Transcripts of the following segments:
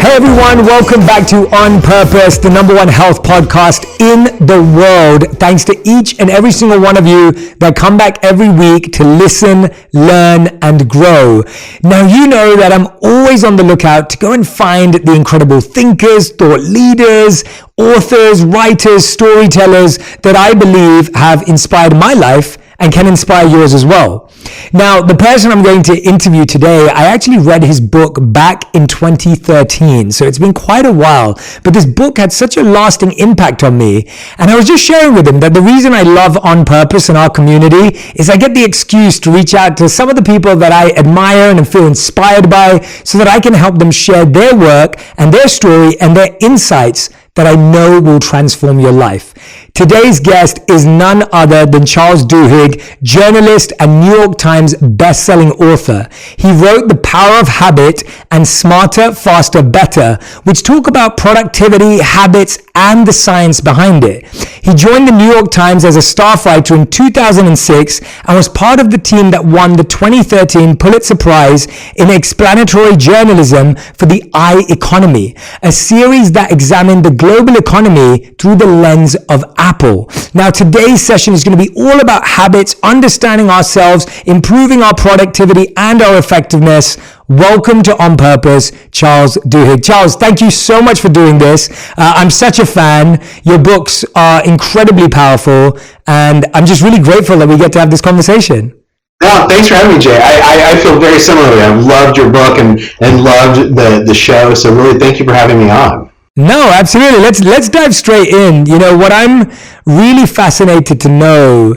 Hey everyone, welcome back to On Purpose, the #1 health podcast in the world. Thanks to each and every single one of you that come back every week to listen, learn, and grow. Now, you know that I'm always on the lookout to go and find the incredible thinkers, thought leaders, authors, writers, storytellers that I believe have inspired my life and can inspire yours as well. Now, the person I'm going to interview today, I actually read his book back in 2013, so it's been quite a while, but this book had such a lasting impact on me, and I was just sharing with him that the reason I love On Purpose in our community is I get the excuse to reach out to some of the people that I admire and feel inspired by so that I can help them share their work and their story and their insights that I know will transform your life. Today's guest is none other than Charles Duhigg, journalist and New York Times best-selling author. He wrote The Power of Habit and Smarter, Faster, Better, which talk about productivity, habits, and the science behind it. He joined the New York Times as a staff writer in 2006 and was part of the team that won the 2013 Pulitzer Prize in Explanatory Journalism for The I Economy, a series that examined the global economy through the lens of Apple. Now, today's session is going to be all about habits, understanding ourselves, improving our productivity and our effectiveness. Welcome to On Purpose, Charles Duhigg. Charles, thank you so much for doing this. I'm such a fan. Your books are incredibly powerful, and I'm just really grateful that we get to have this conversation. No, thanks for having me, Jay. I feel very similarly. I've loved your book and loved the show, so really thank you for having me on. No, absolutely. Let's dive straight in. You know, what I'm really fascinated to know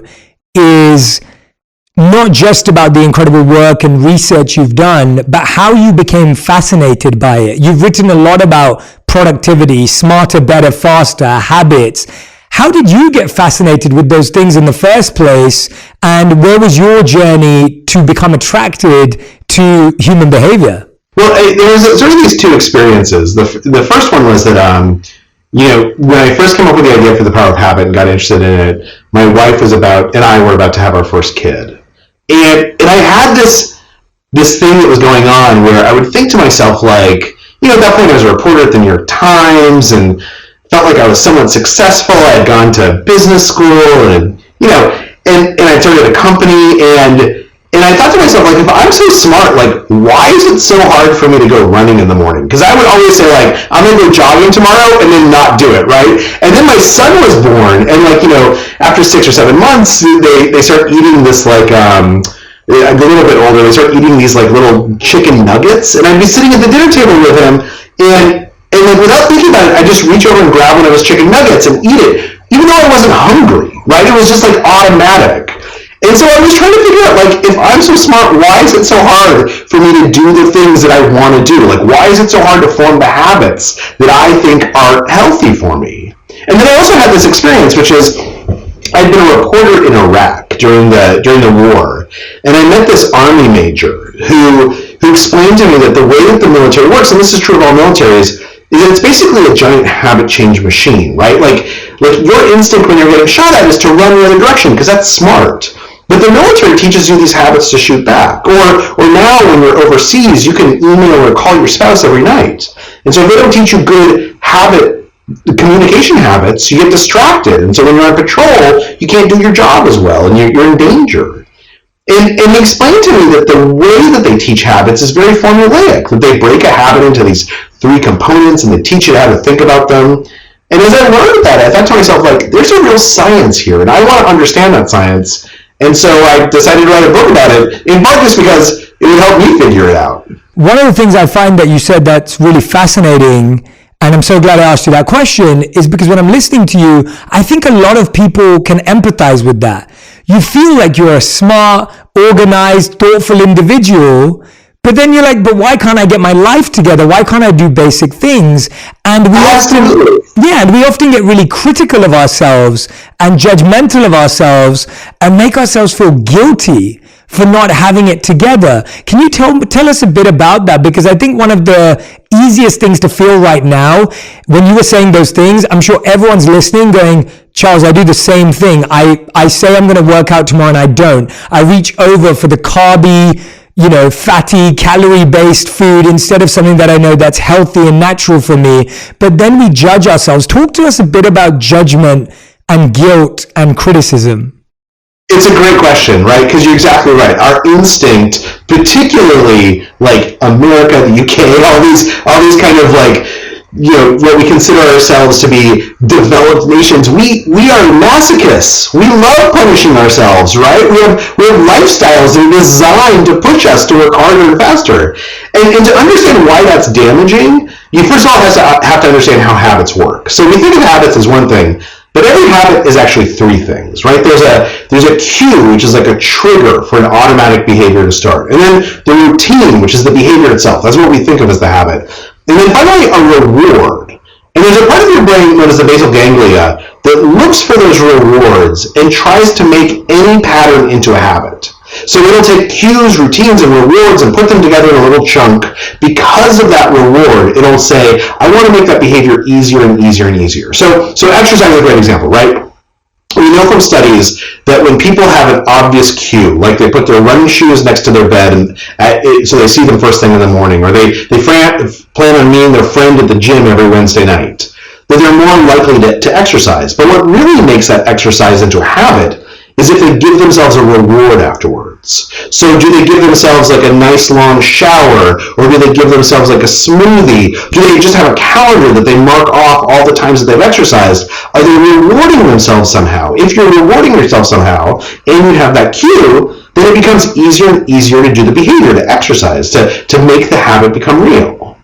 is not just about the incredible work and research you've done, but how you became fascinated by it. You've written a lot about productivity, smarter, better, faster, habits. How did you get fascinated with those things in the first place? And where was your journey to become attracted to human behavior? Well, there was sort of these two experiences. The first one was that, when I first came up with the idea for The Power of Habit and got interested in it, my wife and I were about to have our first kid. And I had this thing that was going on where I would think to myself, like, at that point I was a reporter at the New York Times and felt like I was somewhat successful. I had gone to business school and I started a company and I thought to myself, like, if I'm so smart, like, why is it so hard for me to go running in the morning? Because I would always say, like, I'm going to go jogging tomorrow and then not do it, right? And then my son was born, and, like, after 6 or 7 months, they start eating this, like, a little bit older, they start eating these, like, little chicken nuggets, and I'd be sitting at the dinner table with him, and like, without thinking about it, I'd just reach over and grab one of those chicken nuggets and eat it, even though I wasn't hungry, right? It was just, like, automatic. And so I was trying to figure out, like, if I'm so smart, why is it so hard for me to do the things that I want to do? Like, why is it so hard to form the habits that I think are healthy for me? And then I also had this experience, which is I'd been a reporter in Iraq during the war, and I met this army major who explained to me that the way that the military works, and this is true of all militaries, is that it's basically a giant habit change machine, right? Like your instinct when you're getting shot at is to run the other direction because that's smart. But the military teaches you these habits to shoot back. Or now when you're overseas, you can email or call your spouse every night. And so if they don't teach you good communication habits, you get distracted. And so when you're on patrol, you can't do your job as well, and you're in danger. And they explained to me that the way that they teach habits is very formulaic, that they break a habit into these 3 components, and they teach you how to think about them. And as I learned that, I thought to myself, like, there's a real science here, and I want to understand that science. And so I decided to write a book about it, in part just because it would help me figure it out. One of the things I find that you said that's really fascinating, and I'm so glad I asked you that question, is because when I'm listening to you, I think a lot of people can empathize with that. You feel like you're a smart, organized, thoughtful individual, but then you're like, but why can't I get my life together? Why can't I do basic things? And we often get really critical of ourselves and judgmental of ourselves and make ourselves feel guilty for not having it together. Can you tell us a bit about that? Because I think one of the easiest things to feel right now, when you were saying those things, I'm sure everyone's listening going, Charles, I do the same thing. I say I'm going to work out tomorrow and I don't. I reach over for the carby, fatty, calorie-based food instead of something that I know that's healthy and natural for me. But then we judge ourselves. Talk to us a bit about judgment and guilt and criticism. It's a great question, right? Because you're exactly right. Our instinct, particularly like America, the UK, all these kind of like, what we consider ourselves to be developed nations, we are masochists. We love punishing ourselves, right? We have lifestyles that are designed to push us to work harder and faster. And to understand why that's damaging, you first of all have to understand how habits work. So we think of habits as one thing, but every habit is actually three things, right? There's a cue, which is like a trigger for an automatic behavior to start. And then the routine, which is the behavior itself. That's what we think of as the habit. And then finally, a reward. And there's a part of your brain known as the basal ganglia that looks for those rewards and tries to make any pattern into a habit. So it'll take cues, routines, and rewards and put them together in a little chunk. Because of that reward, it'll say, I want to make that behavior easier and easier and easier. So exercise is a great example, right? We know from studies that when people have an obvious cue, like they put their running shoes next to their bed and so they see them first thing in the morning, or they plan on meeting their friend at the gym every Wednesday night, that they're more likely to exercise. But what really makes that exercise into a habit is if they give themselves a reward afterwards. So do they give themselves like a nice long shower, or do they give themselves like a smoothie? Do they just have a calendar that they mark off all the times that they've exercised? Are they rewarding themselves somehow? If you're rewarding yourself somehow, and you have that cue, then it becomes easier and easier to do the behavior, to exercise, to make the habit become real.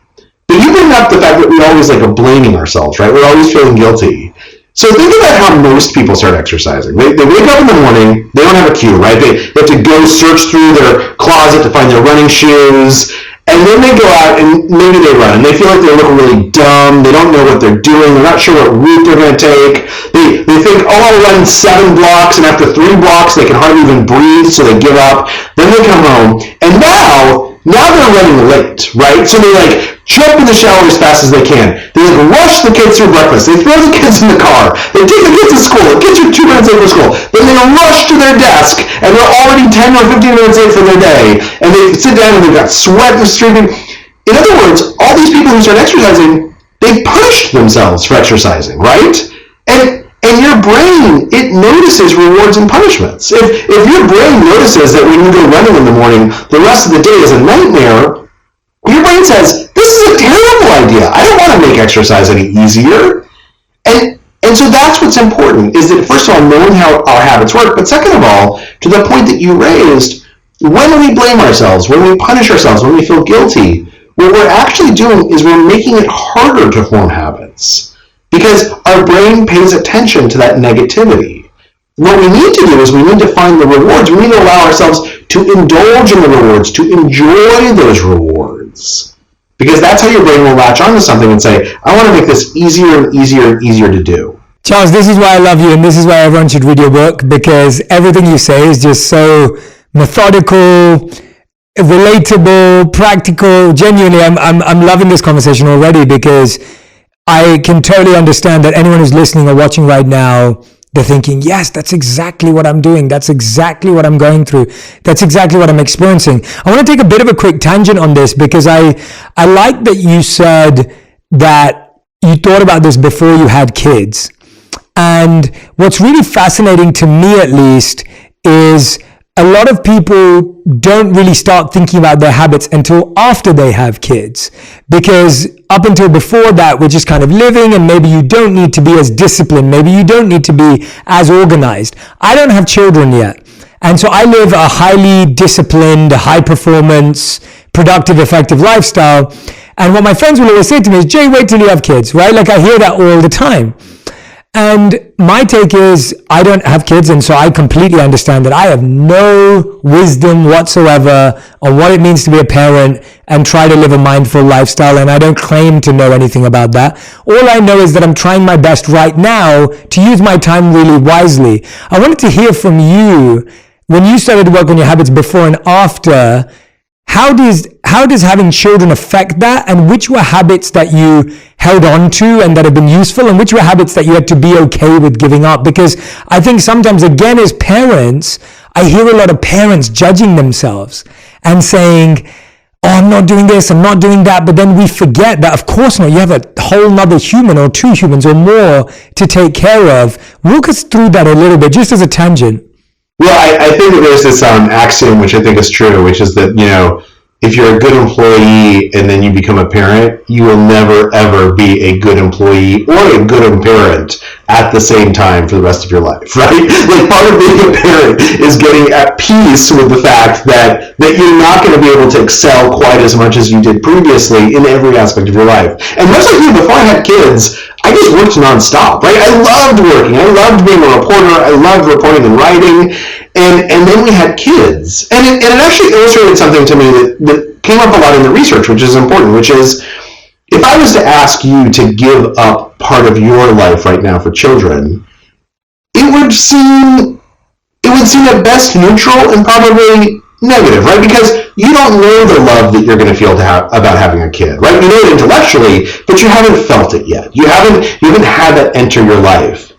But you bring up the fact that we always like blaming ourselves, right? We're always feeling guilty. So think about how most people start exercising. They wake up in the morning, they don't have a cue, right? They have to go search through their closet to find their running shoes, and then they go out and maybe they run, and they feel like they look really dumb, they don't know what they're doing, they're not sure what route they're going to take, they think, I'll run 7 blocks, and after 3 blocks they can hardly even breathe, so they give up, then they come home, and now they're running late, right? So they like jump in the shower as fast as they can. They like rush the kids through breakfast. They throw the kids in the car. They take the kids to school. The kids are 2 minutes late for school. Then they rush to their desk, and they're already 10 or 15 minutes late for their day. And they sit down, and they've got sweat and streaming. In other words, all these people who start exercising, they punished themselves for exercising, right? And your brain, it notices rewards and punishments. If your brain notices that when you go running in the morning, the rest of the day is a nightmare, your brain says, this is a terrible idea. I don't want to make exercise any easier. And so that's what's important, is that first of all, knowing how our habits work, but second of all, to the point that you raised, when we blame ourselves, when we punish ourselves, when we feel guilty, what we're actually doing is we're making it harder to form habits. Because our brain pays attention to that negativity. What we need to do is we need to find the rewards. We need to allow ourselves to indulge in the rewards, to enjoy those rewards. Because that's how your brain will latch onto something and say, I want to make this easier and easier and easier to do. Charles, this is why I love you, and this is why everyone should read your book, because everything you say is just so methodical, relatable, practical. Genuinely, I'm loving this conversation already, because I can totally understand that anyone who's listening or watching right now, they're thinking, yes, that's exactly what I'm doing. That's exactly what I'm going through. That's exactly what I'm experiencing. I want to take a bit of a quick tangent on this, because I like that you said that you thought about this before you had kids. And what's really fascinating to me, at least, is a lot of people don't really start thinking about their habits until after they have kids, because up until before that, we're just kind of living, and maybe you don't need to be as disciplined. Maybe you don't need to be as organized. I don't have children yet. And so I live a highly disciplined, high performance, productive, effective lifestyle. And what my friends will always say to me is, Jay, wait till you have kids, right? Like I hear that all the time. And my take is, I don't have kids, and so I completely understand that I have no wisdom whatsoever on what it means to be a parent and try to live a mindful lifestyle, and I don't claim to know anything about that. All I know is that I'm trying my best right now to use my time really wisely. I wanted to hear from you, when you started to work on your habits before and after, how does having children affect that, and which were habits that you held on to and that have been useful, and which were habits that you had to be okay with giving up? Because I think sometimes, again, as parents, I hear a lot of parents judging themselves and saying, oh, I'm not doing this, I'm not doing that. But then we forget that, of course not. You have a whole nother human or two humans or more to take care of. Walk us through that a little bit, just as a tangent. Well, I think that there's this axiom, which I think is true, which is that, if you're a good employee and then you become a parent, you will never, ever be a good employee or a good parent at the same time for the rest of your life, right? Like, part of being a parent is getting at peace with the fact that you're not going to be able to excel quite as much as you did previously in every aspect of your life. And much like you, before I had kids, I just worked nonstop, right? I loved working. I loved being a reporter. I loved reporting and writing. And then we had kids. And it actually illustrated something to me that came up a lot in the research, which is important, which is, if I was to ask you to give up part of your life right now for children, it would seem at best neutral and probably negative, right? Because you don't know the love that you're going to feel about having a kid, right? You know it intellectually, but you haven't felt it yet. You haven't had that enter your life.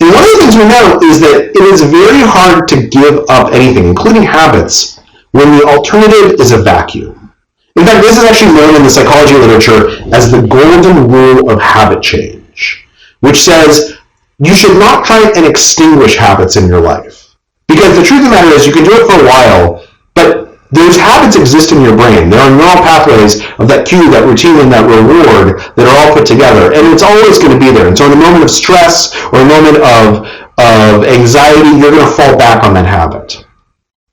And one of the things we know is that it is very hard to give up anything, including habits, when the alternative is a vacuum. In fact, this is actually known in the psychology literature as the golden rule of habit change, which says you should not try and extinguish habits in your life. Because the truth of the matter is, you can do it for a while, but those habits exist in your brain. There are neural pathways of that cue, that routine, and that reward that are all put together, and it's always going to be there. And so in a moment of stress or a moment of anxiety, you're going to fall back on that habit.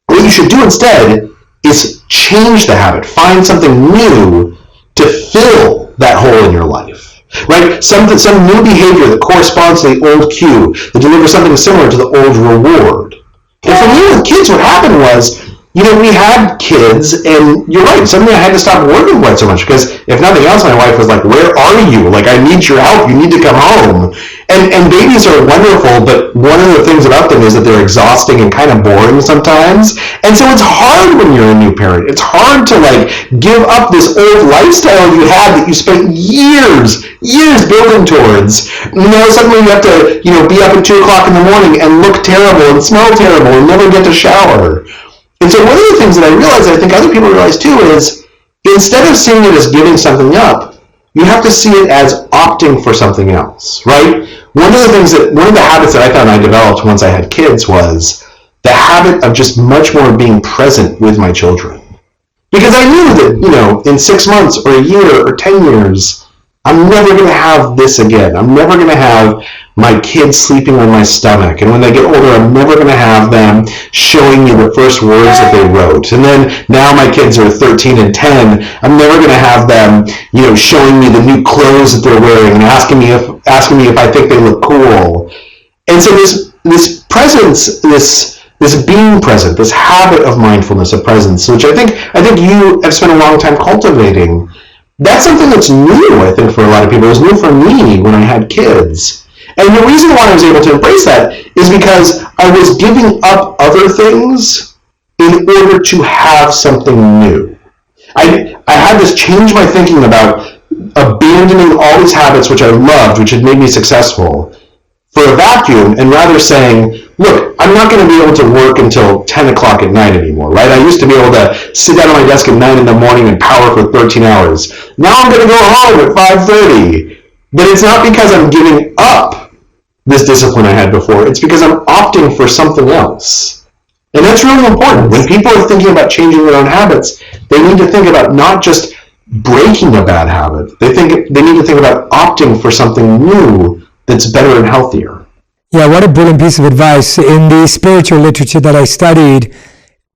What you should do instead is change the habit. Find something new to fill that hole in your life. Right? Some new behavior that corresponds to the old cue, that delivers something similar to the old reward. And for me with kids, what happened was, we had kids, and you're right, suddenly I had to stop working quite so much, because if nothing else, my wife was like, where are you? Like, I need your help. You need to come home. And babies are wonderful, but one of the things about them is that they're exhausting and kind of boring sometimes. And so it's hard when you're a new parent. It's hard to give up this old lifestyle you had that you spent years building towards. Suddenly you have to, be up at 2 o'clock in the morning and look terrible and smell terrible and never get to shower. And so one of the things that I realized, that I think other people realize too, is instead of seeing it as giving something up, you have to see it as opting for something else, right? One of the habits that I found I developed once I had kids was the habit of just much more being present with my children. Because I knew that, in 6 months or a year or 10 years, I'm never going to have this again. I'm never going to have my kids sleeping on my stomach. And when they get older, I'm never going to have them showing me the first words that they wrote. And then now my kids are 13 and 10. I'm never going to have them, showing me the new clothes that they're wearing and asking me if I think they look cool. And so this presence, this being present, this habit of mindfulness, of presence, which I think you have spent a long time cultivating, that's something that's new, I think, for a lot of people. It was new for me when I had kids. And the reason why I was able to embrace that is because I was giving up other things in order to have something new. I had this change my thinking about abandoning all these habits which I loved, which had made me successful, for a vacuum, and rather saying, look, I'm not going to be able to work until 10 o'clock at night anymore, right? I used to be able to sit down at my desk at 9 in the morning and power for 13 hours. Now I'm going to go home at 5:30. But it's not because I'm giving up this discipline I had before. It's because I'm opting for something else. And that's really important. When people are thinking about changing their own habits, they need to think about not just breaking a bad habit. They need to think about opting for something new that's better and healthier. Yeah, what a brilliant piece of advice. In the spiritual literature that I studied,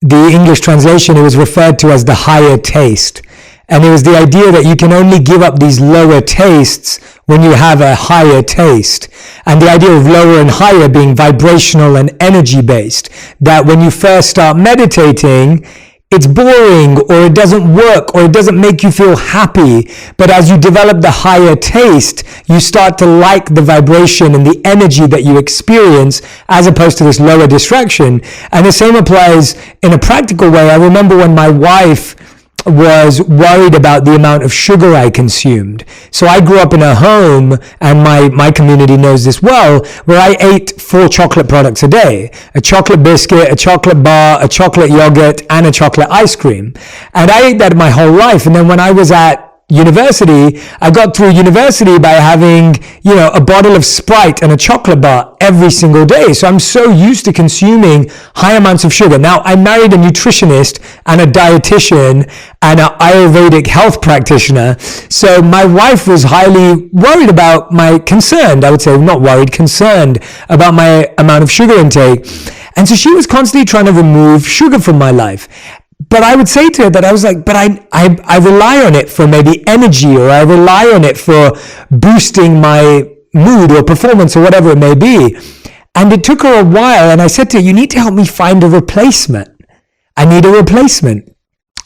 the English translation, it was referred to as the higher taste. And it was the idea that you can only give up these lower tastes when you have a higher taste. And the idea of lower and higher being vibrational and energy based. That when you first start meditating, it's boring, or it doesn't work, or it doesn't make you feel happy. But as you develop the higher taste, you start to like the vibration and the energy that you experience, as opposed to this lower distraction. And the same applies in a practical way. I remember when my wife was worried about the amount of sugar I consumed. So I grew up in a home, and my community knows this well, where I ate 4 chocolate products a day: a chocolate biscuit, a chocolate bar, a chocolate yogurt, and a chocolate ice cream. And I ate that my whole life. And then when I was at university, I got through university by having, a bottle of Sprite and a chocolate bar every single day. So I'm so used to consuming high amounts of sugar. Now, I married a nutritionist and a dietitian and an Ayurvedic health practitioner. So my wife was highly worried about concerned about my amount of sugar intake. And so she was constantly trying to remove sugar from my life. But I would say to her that I was like, but I rely on it for maybe energy, or I rely on it for boosting my mood or performance or whatever it may be. And it took her a while. And I said to her, you need to help me find a replacement. I need a replacement.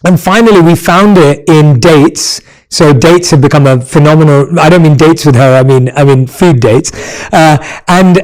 And finally we found it in dates. So dates have become a phenomenal, I don't mean dates with her, I mean food dates, and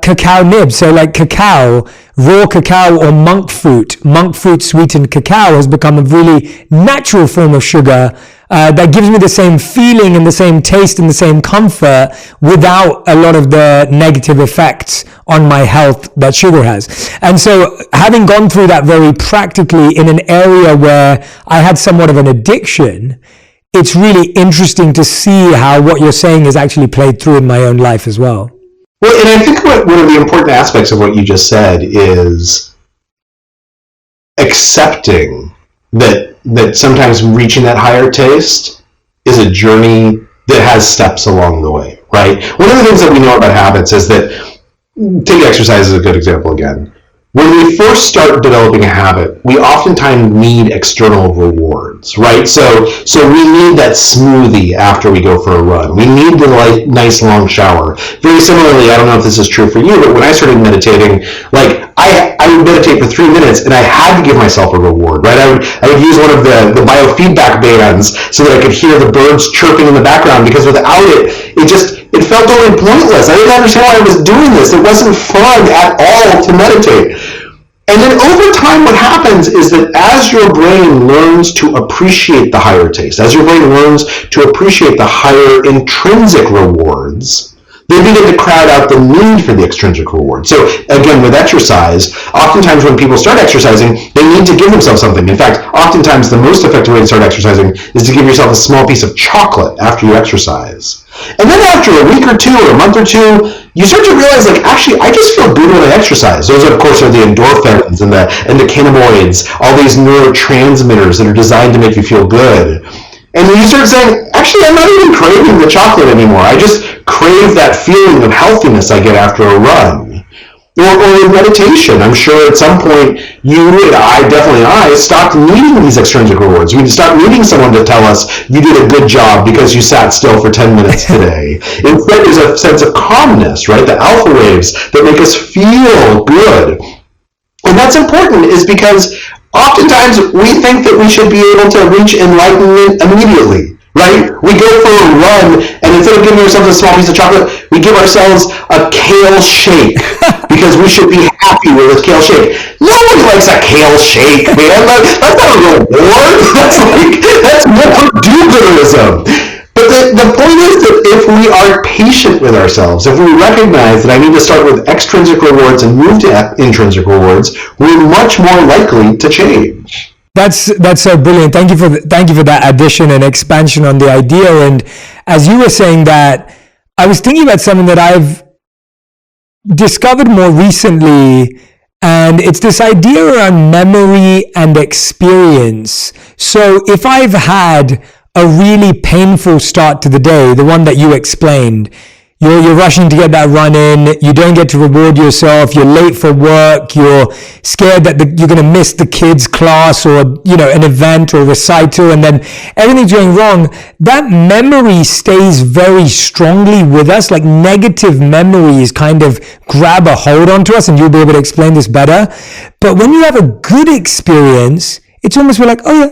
cacao nibs. So like cacao, raw cacao or monk fruit sweetened cacao has become a really natural form of sugar that gives me the same feeling and the same taste and the same comfort without a lot of the negative effects on my health that sugar has. And so having gone through that very practically in an area where I had somewhat of an addiction, it's really interesting to see how what you're saying is actually played through in my own life as well. Well, and I think one of the important aspects of what you just said is accepting that sometimes reaching that higher taste is a journey that has steps along the way, right? One of the things that we know about habits is that, take exercise as a good example again. When we first start developing a habit, we oftentimes need external rewards, right? So we need that smoothie after we go for a run. We need the nice long shower. Very similarly, I don't know if this is true for you, but when I started meditating, I would meditate for 3 minutes and I had to give myself a reward, right? I would use one of the biofeedback bands so that I could hear the birds chirping in the background, because without it felt totally pointless. I didn't understand why I was doing this. It wasn't fun at all to meditate. And then over time, what happens is that as your brain learns to appreciate the higher taste, as your brain learns to appreciate the higher intrinsic rewards, they begin to crowd out the need for the extrinsic reward. So again, with exercise, oftentimes when people start exercising, they need to give themselves something. In fact, oftentimes the most effective way to start exercising is to give yourself a small piece of chocolate after you exercise. And then after a week or two or a month or two, you start to realize, actually, I just feel good when I exercise. Those, of course, are the endorphins and the cannabinoids, all these neurotransmitters that are designed to make you feel good. And then you start saying, actually, I'm not even craving the chocolate anymore. I just crave that feeling of healthiness I get after a run. Or in meditation, I'm sure at some point I stopped needing these extrinsic rewards. We stopped needing someone to tell us you did a good job because you sat still for 10 minutes today. Instead, there's a sense of calmness, right? The alpha waves that make us feel good. And that's important is because oftentimes we think that we should be able to reach enlightenment immediately, right? We go for a run, and instead of giving ourselves a small piece of chocolate, we give ourselves a kale shake because we should be happy with a kale shake. Nobody likes a kale shake, man. That's not a reward. That's more do-gooderism. But the point is that if we are patient with ourselves, if we recognize that I need to start with extrinsic rewards and move to intrinsic rewards, we're much more likely to change. That's so brilliant. Thank you for that addition and expansion on the idea. And as you were saying that, I was thinking about something that I've discovered more recently, and it's this idea around memory and experience. So if I've had a really painful start to the day, the one that you explained, you're rushing to get that run in, you don't get to reward yourself, you're late for work, you're scared that you're going to miss the kids' class or an event or recital, and then everything's going wrong. That memory stays very strongly with us. Like negative memories kind of grab a hold onto us, and you'll be able to explain this better. But when you have a good experience, it's almost like, oh yeah,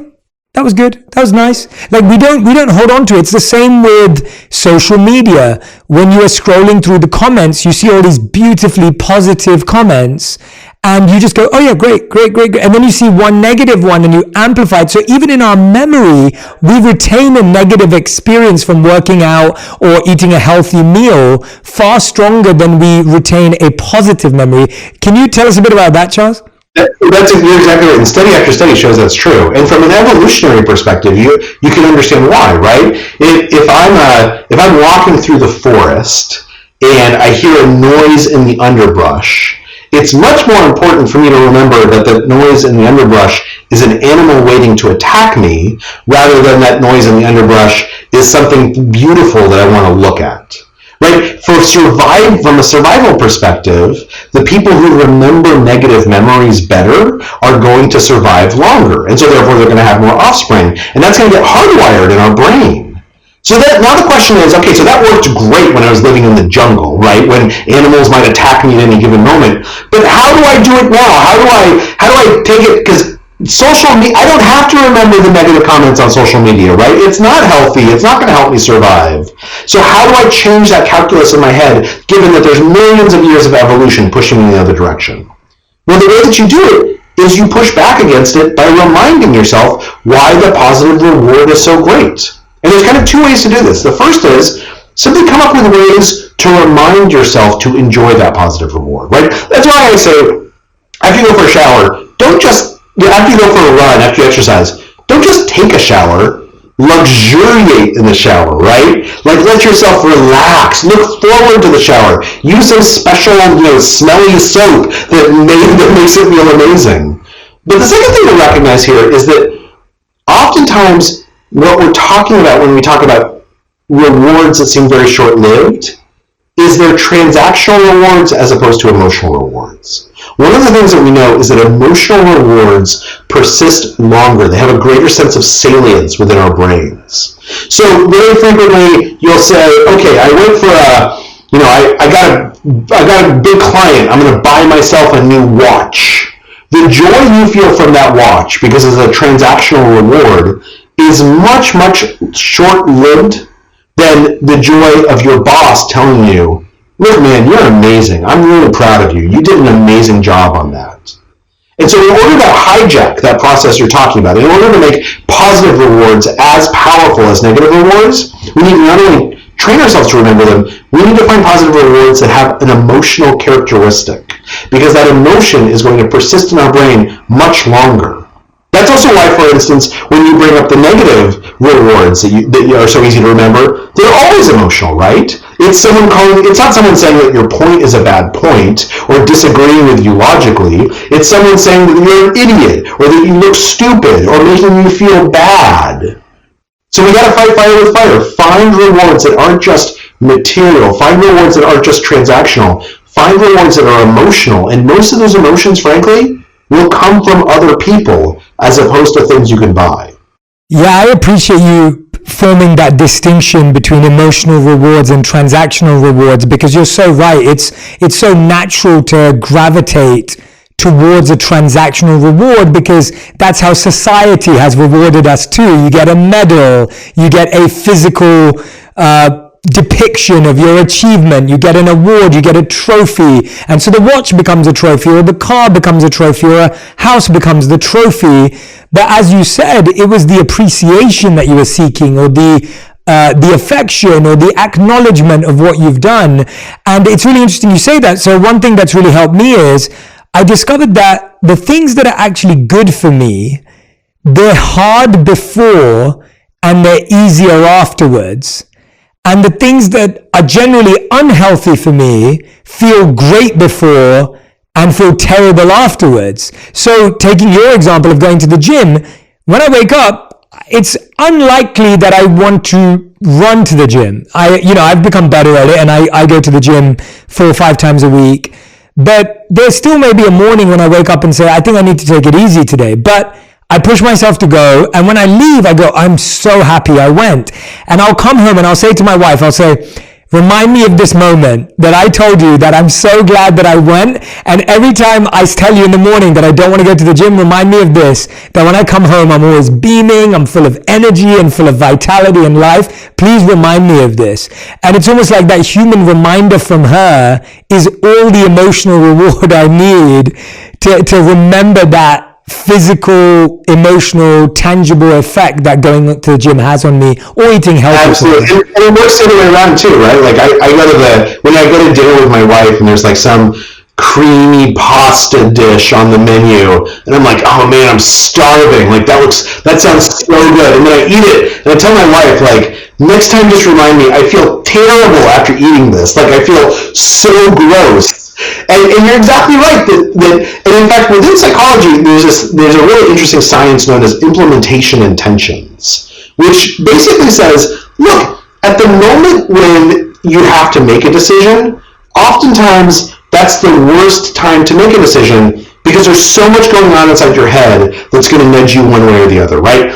that was good. That was nice. Like we don't hold on to it. It's the same with social media. When you are scrolling through the comments, you see all these beautifully positive comments, and you just go, oh yeah, great. And then you see one negative one and you amplify it. So even in our memory, we retain a negative experience from working out or eating a healthy meal far stronger than we retain a positive memory. Can you tell us a bit about that, Charles? You're exactly right. And study after study shows that's true. And from an evolutionary perspective, you can understand why, right? If I'm walking through the forest and I hear a noise in the underbrush, it's much more important for me to remember that the noise in the underbrush is an animal waiting to attack me, rather than that noise in the underbrush is something beautiful that I want to look at. Right? From a survival perspective, the people who remember negative memories better are going to survive longer. And so therefore they're going to have more offspring. And that's going to get hardwired in our brain. So now the question is, okay, so that worked great when I was living in the jungle, right? When animals might attack me at any given moment. But how do I do it now? How do I take it? Because social media, I don't have to remember the negative comments on social media, right? It's not healthy. It's not going to help me survive. So how do I change that calculus in my head, given that there's millions of years of evolution pushing me in the other direction? Well, the way that you do it is you push back against it by reminding yourself why the positive reward is so great. And there's kind of two ways to do this. The first is simply come up with ways to remind yourself to enjoy that positive reward, right? That's why I say, after you go for a shower, after you go for a run, after you exercise, don't just take a shower, luxuriate in the shower, right? Like, let yourself relax, look forward to the shower, use some special, smelly soap that makes it feel amazing. But the second thing to recognize here is that oftentimes what we're talking about when we talk about rewards that seem very short-lived is they're transactional rewards as opposed to emotional rewards. One of the things that we know is that emotional rewards persist longer. They have a greater sense of salience within our brains. So very frequently you'll say, okay, I went for I got a big client. I'm going to buy myself a new watch. The joy you feel from that watch, because it's a transactional reward, is much, much short-lived than the joy of your boss telling you, look, man, you're amazing. I'm really proud of you. You did an amazing job on that. And so in order to hijack that process you're talking about, in order to make positive rewards as powerful as negative rewards, we need to not only train ourselves to remember them, we need to find positive rewards that have an emotional characteristic, because that emotion is going to persist in our brain much longer. That's also why, for instance, when you bring up the negative rewards that are so easy to remember, they're always emotional, right? It's not someone saying that your point is a bad point or disagreeing with you logically. It's someone saying that you're an idiot or that you look stupid or making you feel bad. So we got to fight fire with fire. Find rewards that aren't just material. Find rewards that aren't just transactional. Find rewards that are emotional. And most of those emotions, frankly, will come from other people as opposed to things you can buy. Yeah, I appreciate you forming that distinction between emotional rewards and transactional rewards, because you're so right. It's so natural to gravitate towards a transactional reward because that's how society has rewarded us too. You get a medal, you get a physical depiction of your achievement, you get an award, you get a trophy, and so the watch becomes a trophy, or the car becomes a trophy, or a house becomes the trophy. But as you said, it was the appreciation that you were seeking, or the affection or the acknowledgement of what you've done. And it's really interesting you say that. So one thing that's really helped me is I discovered that the things that are actually good for me, they're hard before and they're easier afterwards. And the things that are generally unhealthy for me feel great before and feel terrible afterwards. So taking your example of going to the gym, when I wake up, it's unlikely that I want to run to the gym. I've become better at it and I go to the gym 4 or 5 times a week. But there still may be a morning when I wake up and say, I think I need to take it easy today. But I push myself to go, and when I leave, I go, I'm so happy I went. And I'll come home and I'll say to my wife, I'll say, remind me of this moment that I told you that I'm so glad that I went. And every time I tell you in the morning that I don't want to go to the gym, remind me of this, that when I come home, I'm always beaming, I'm full of energy and full of vitality and life. Please remind me of this. And it's almost like that human reminder from her is all the emotional reward I need to remember that physical, emotional, tangible effect that going to the gym has on me, or eating healthy. Absolutely. And it works the other way around too, right? Like when I go to dinner with my wife and there's like some creamy pasta dish on the menu, and I'm like, oh man, I'm starving. Like that sounds so good. And then I eat it, and I tell my wife, like, next time just remind me, I feel terrible after eating this. Like I feel so gross. And you're exactly right. And in fact, within psychology, there's a really interesting science known as implementation intentions, which basically says, look, at the moment when you have to make a decision, oftentimes that's the worst time to make a decision because there's so much going on inside your head that's going to nudge you one way or the other, right?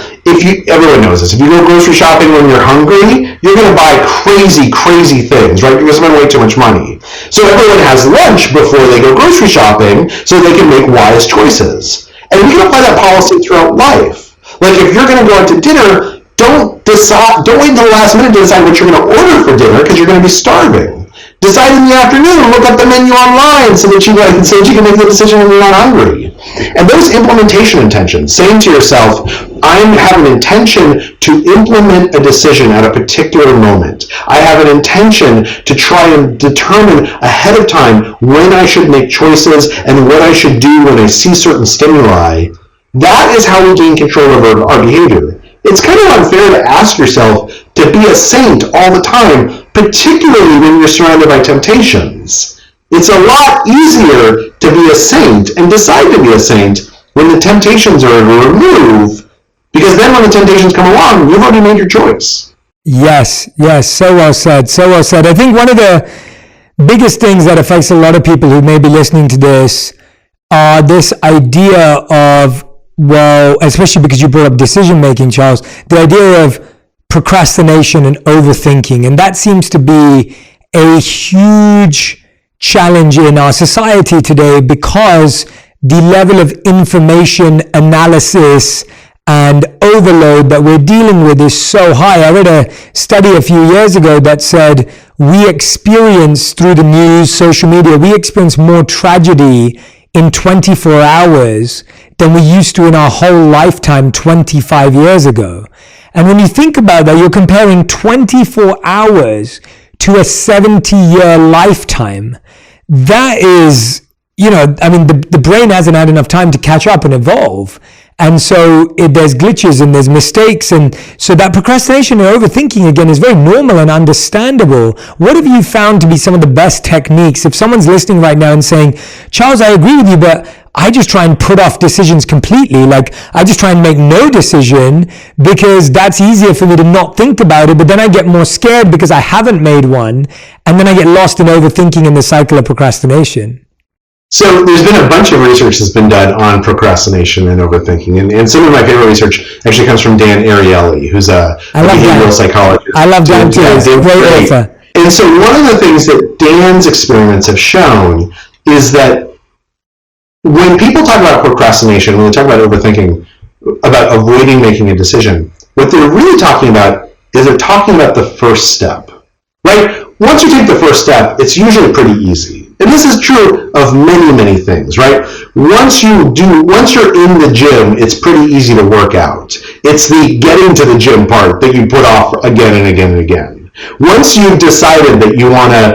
Everyone knows this. If you go grocery shopping when you're hungry, you're going to buy crazy, crazy things, right? You're going to spend way too much money. So everyone has lunch before they go grocery shopping so they can make wise choices. And we can apply that policy throughout life. Like if you're going to go out to dinner, don't wait until the last minute to decide what you're going to order for dinner because you're going to be starving. Decide in the afternoon, look up the menu online so that you can make the decision when you're not hungry. And those implementation intentions, saying to yourself, I have an intention to implement a decision at a particular moment. I have an intention to try and determine ahead of time when I should make choices and what I should do when I see certain stimuli. That is how we gain control over our behavior. It's kind of unfair to ask yourself to be a saint all the time, particularly when you're surrounded by temptations. It's a lot easier to be a saint and decide to be a saint when the temptations are removed, because then when the temptations come along, you've already made your choice. Yes, so well said, so well said. I think one of the biggest things that affects a lot of people who may be listening to this are this idea of, well, especially because you brought up decision making, Charles, the idea of procrastination and overthinking. And that seems to be a huge challenge in our society today because the level of information analysis and overload that we're dealing with is so high. I read a study a few years ago that said we experience, through the news, social media, we experience more tragedy in 24 hours than we used to in our whole lifetime 25 years ago. And when you think about that, you're comparing 24 hours to a 70-year lifetime. That is, the brain hasn't had enough time to catch up and evolve. And so there's glitches and there's mistakes. And so that procrastination and overthinking, again, is very normal and understandable. What have you found to be some of the best techniques? If someone's listening right now and saying, Charles, I agree with you, but I just try and put off decisions completely. Like I just try and make no decision because that's easier for me to not think about it. But then I get more scared because I haven't made one. And then I get lost in overthinking in the cycle of procrastination. So there's been a bunch of research that's been done on procrastination and overthinking. And some of my favorite research actually comes from Dan Ariely, who's a behavioral psychologist. I love Dan too. He's a great author. And so one of the things that Dan's experiments have shown is that when people talk about procrastination, when they talk about overthinking, about avoiding making a decision, what they're really talking about is they're talking about the first step, right? Once you take the first step, it's usually pretty easy. And this is true of many, many things, right? Once you're in the gym, it's pretty easy to work out. It's the getting to the gym part that you put off again and again and again. Once you've decided that you want to,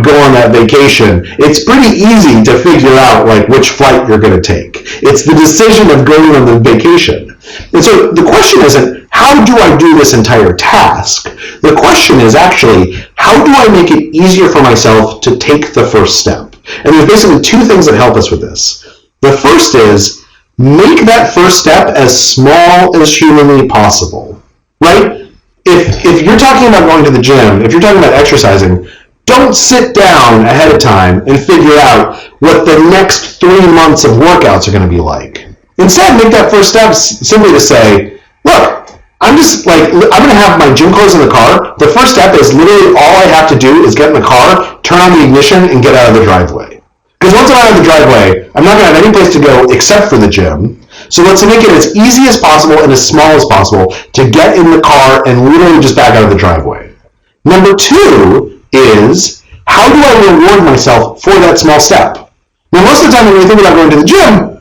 go on that vacation, it's pretty easy to figure out like which flight you're going to take. It's the decision of going on the vacation. And so the question isn't, how do I do this entire task? The question is actually, how do I make it easier for myself to take the first step? And there's basically two things that help us with this. The first is, make that first step as small as humanly possible, right? If you're talking about going to the gym, if you're talking about exercising, don't sit down ahead of time and figure out what the next 3 months of workouts are going to be like. Instead, make that first step simply to say, look, I'm just like, I'm going to have my gym clothes in the car. The first step is literally all I have to do is get in the car, turn on the ignition, and get out of the driveway. Because once I'm out of the driveway, I'm not going to have any place to go except for the gym. So let's make it as easy as possible and as small as possible to get in the car and literally just back out of the driveway. Number two is, how do I reward myself for that small step? Now, most of the time when we think about going to the gym,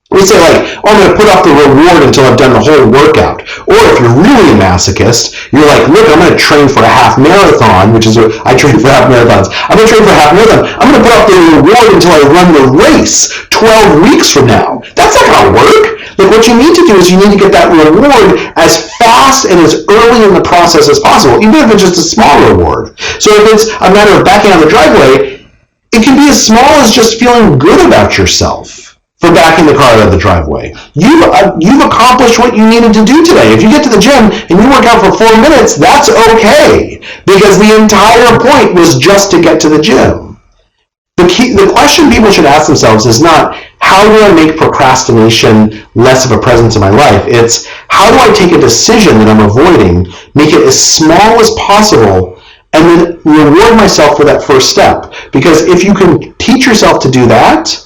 we say like, oh, I'm going to put off the reward until I've done the whole workout. Or if you're really a masochist, you're like, look, I'm going to train for a half marathon, which is, I train for half marathons. I'm going to train for a half marathon. I'm going to put off the reward until I run the race 12 weeks from now. That's not going to work. Like, what you need to do is you need to get that reward as fast and as early in the process as possible, even if it's just a small reward. So if it's a matter of backing out of the driveway, it can be as small as just feeling good about yourself for backing the car out of the driveway. You've accomplished what you needed to do today. If you get to the gym and you work out for 4 minutes, that's okay, because the entire point was just to get to the gym. The question people should ask themselves is not, how do I make procrastination less of a presence in my life? It's, how do I take a decision that I'm avoiding, make it as small as possible, and then reward myself for that first step? Because if you can teach yourself to do that,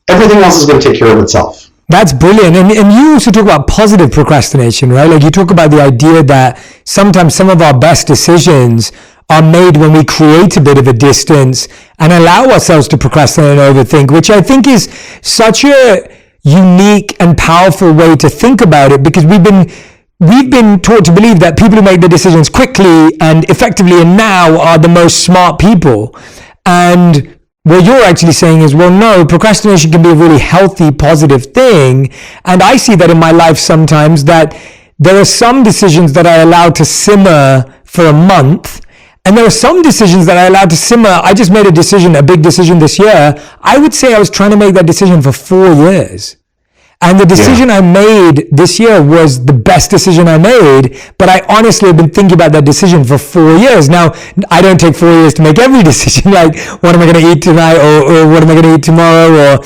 everything else is going to take care of itself. That's brilliant. And you also talk about positive procrastination, right? Like, you talk about the idea that sometimes some of our best decisions are made when we create a bit of a distance and allow ourselves to procrastinate and overthink, which I think is such a unique and powerful way to think about it, because we've been taught to believe that people who make the decisions quickly and effectively and now are the most smart people. And what you're actually saying is, well, no, procrastination can be a really healthy, positive thing. And I see that in my life sometimes, that there are some decisions that I allow to simmer for a month, and there are some decisions that I allowed to simmer. I just made a big decision this year. I would say I was trying to make that decision for 4 years. And the decision I made this year was the best decision I made, but I honestly have been thinking about that decision for 4 years. Now, I don't take 4 years to make every decision, like, what am I going to eat tonight, or what am I going to eat tomorrow,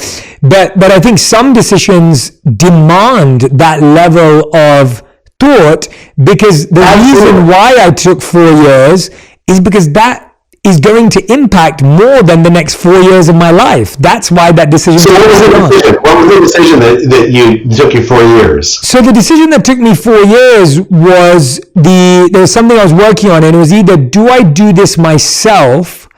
but I think some decisions demand that level of thought, because the reason why I took 4 years is because that is going to impact more than the next 4 years of my life. That's why that decision. So what was the decision that you took you 4 years? So the decision that took me 4 years was there was something I was working on, and it was either, do I do this myself,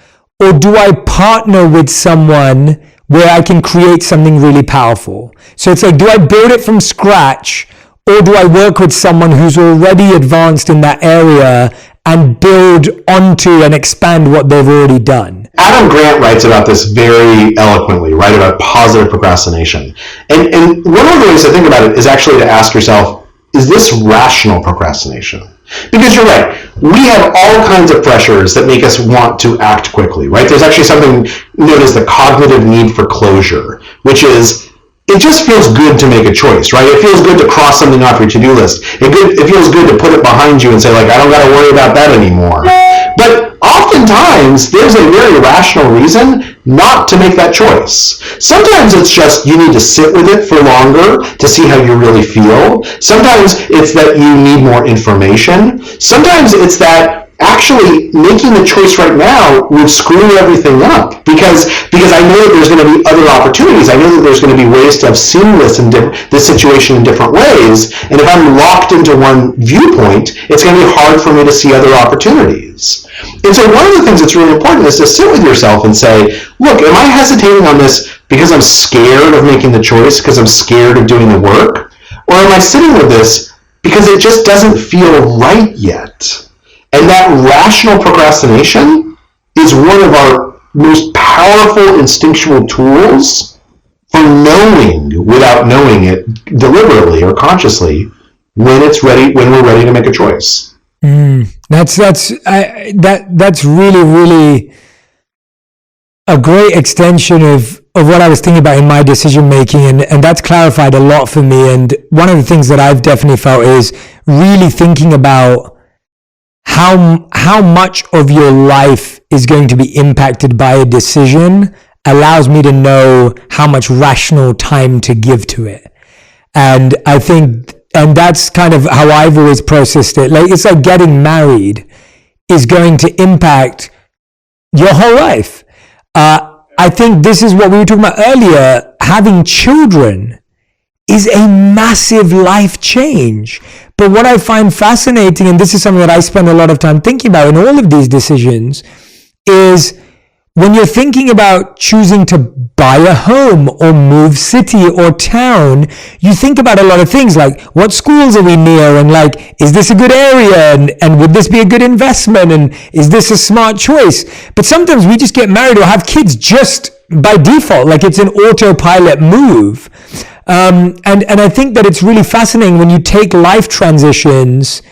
or do I partner with someone where I can create something really powerful? So it's like, do I build it from scratch, or do I work with someone who's already advanced in that area and build onto and expand what they've already done? Adam Grant writes about this very eloquently, right, about positive procrastination. And one of the ways to think about it is actually to ask yourself, is this rational procrastination? Because you're right, we have all kinds of pressures that make us want to act quickly, right? There's actually something known as the cognitive need for closure, which is, it just feels good to make a choice, right? It feels good to cross something off your to-do list. It feels good to put it behind you and say, like, I don't got to worry about that anymore. But oftentimes, there's a very rational reason not to make that choice. Sometimes it's just you need to sit with it for longer to see how you really feel. Sometimes it's that you need more information. Sometimes it's that actually making the choice right now would screw everything up, because I know that there's going to be other opportunities. I know that there's going to be ways to have seen this situation in different ways, and if I'm locked into one viewpoint, it's going to be hard for me to see other opportunities. And so one of the things that's really important is to sit with yourself and say, look, am I hesitating on this because I'm scared of making the choice, because I'm scared of doing the work, or am I sitting with this because it just doesn't feel right yet? And that rational procrastination is one of our most powerful instinctual tools for knowing, without knowing it deliberately or consciously, when we're ready to make a choice. That's really, really a great extension of what I was thinking about in my decision making, and that's clarified a lot for me. And one of the things that I've definitely felt is really thinking about how much of your life is going to be impacted by a decision allows me to know how much rational time to give to it. And I think And that's kind of how I've always processed it. Like, it's like getting married is going to impact your whole life. I think this is what we were talking about earlier. Having children is a massive life change. But what I find fascinating, and this is something that I spend a lot of time thinking about in all of these decisions, is when you're thinking about choosing to buy a home or move city or town, you think about a lot of things like, what schools are we near? And like, is this a good area? And would this be a good investment? And is this a smart choice? But sometimes we just get married or have kids just by default, like it's an autopilot move. And I think that it's really fascinating when you take life transitions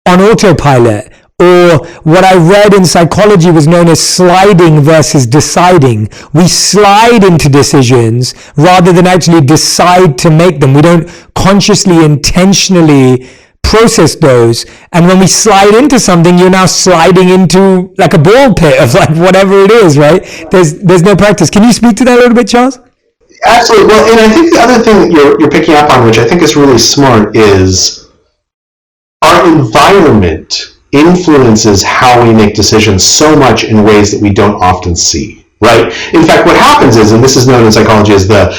on autopilot. Or what I read in psychology was known as sliding versus deciding. We slide into decisions rather than actually decide to make them. We don't consciously, intentionally process those. And when we slide into something, you're now sliding into like a ball pit of like whatever it is, right? There's no practice. Can you speak to that a little bit, Charles? Absolutely. Well, and I think the other thing that you're picking up on, which I think is really smart, is our environment influences how we make decisions so much in ways that we don't often see, right? In fact, what happens is, and this is known in psychology as the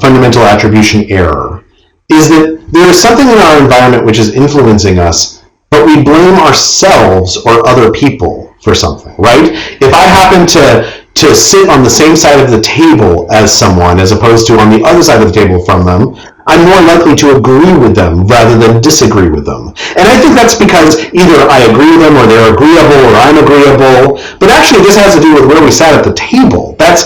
fundamental attribution error, is that there is something in our environment which is influencing us, but we blame ourselves or other people for something, right? If I happen to sit on the same side of the table as someone as opposed to on the other side of the table from them, I'm more likely to agree with them rather than disagree with them. And I think that's because either I agree with them or they're agreeable or I'm agreeable. But actually this has to do with where we sat at the table. That's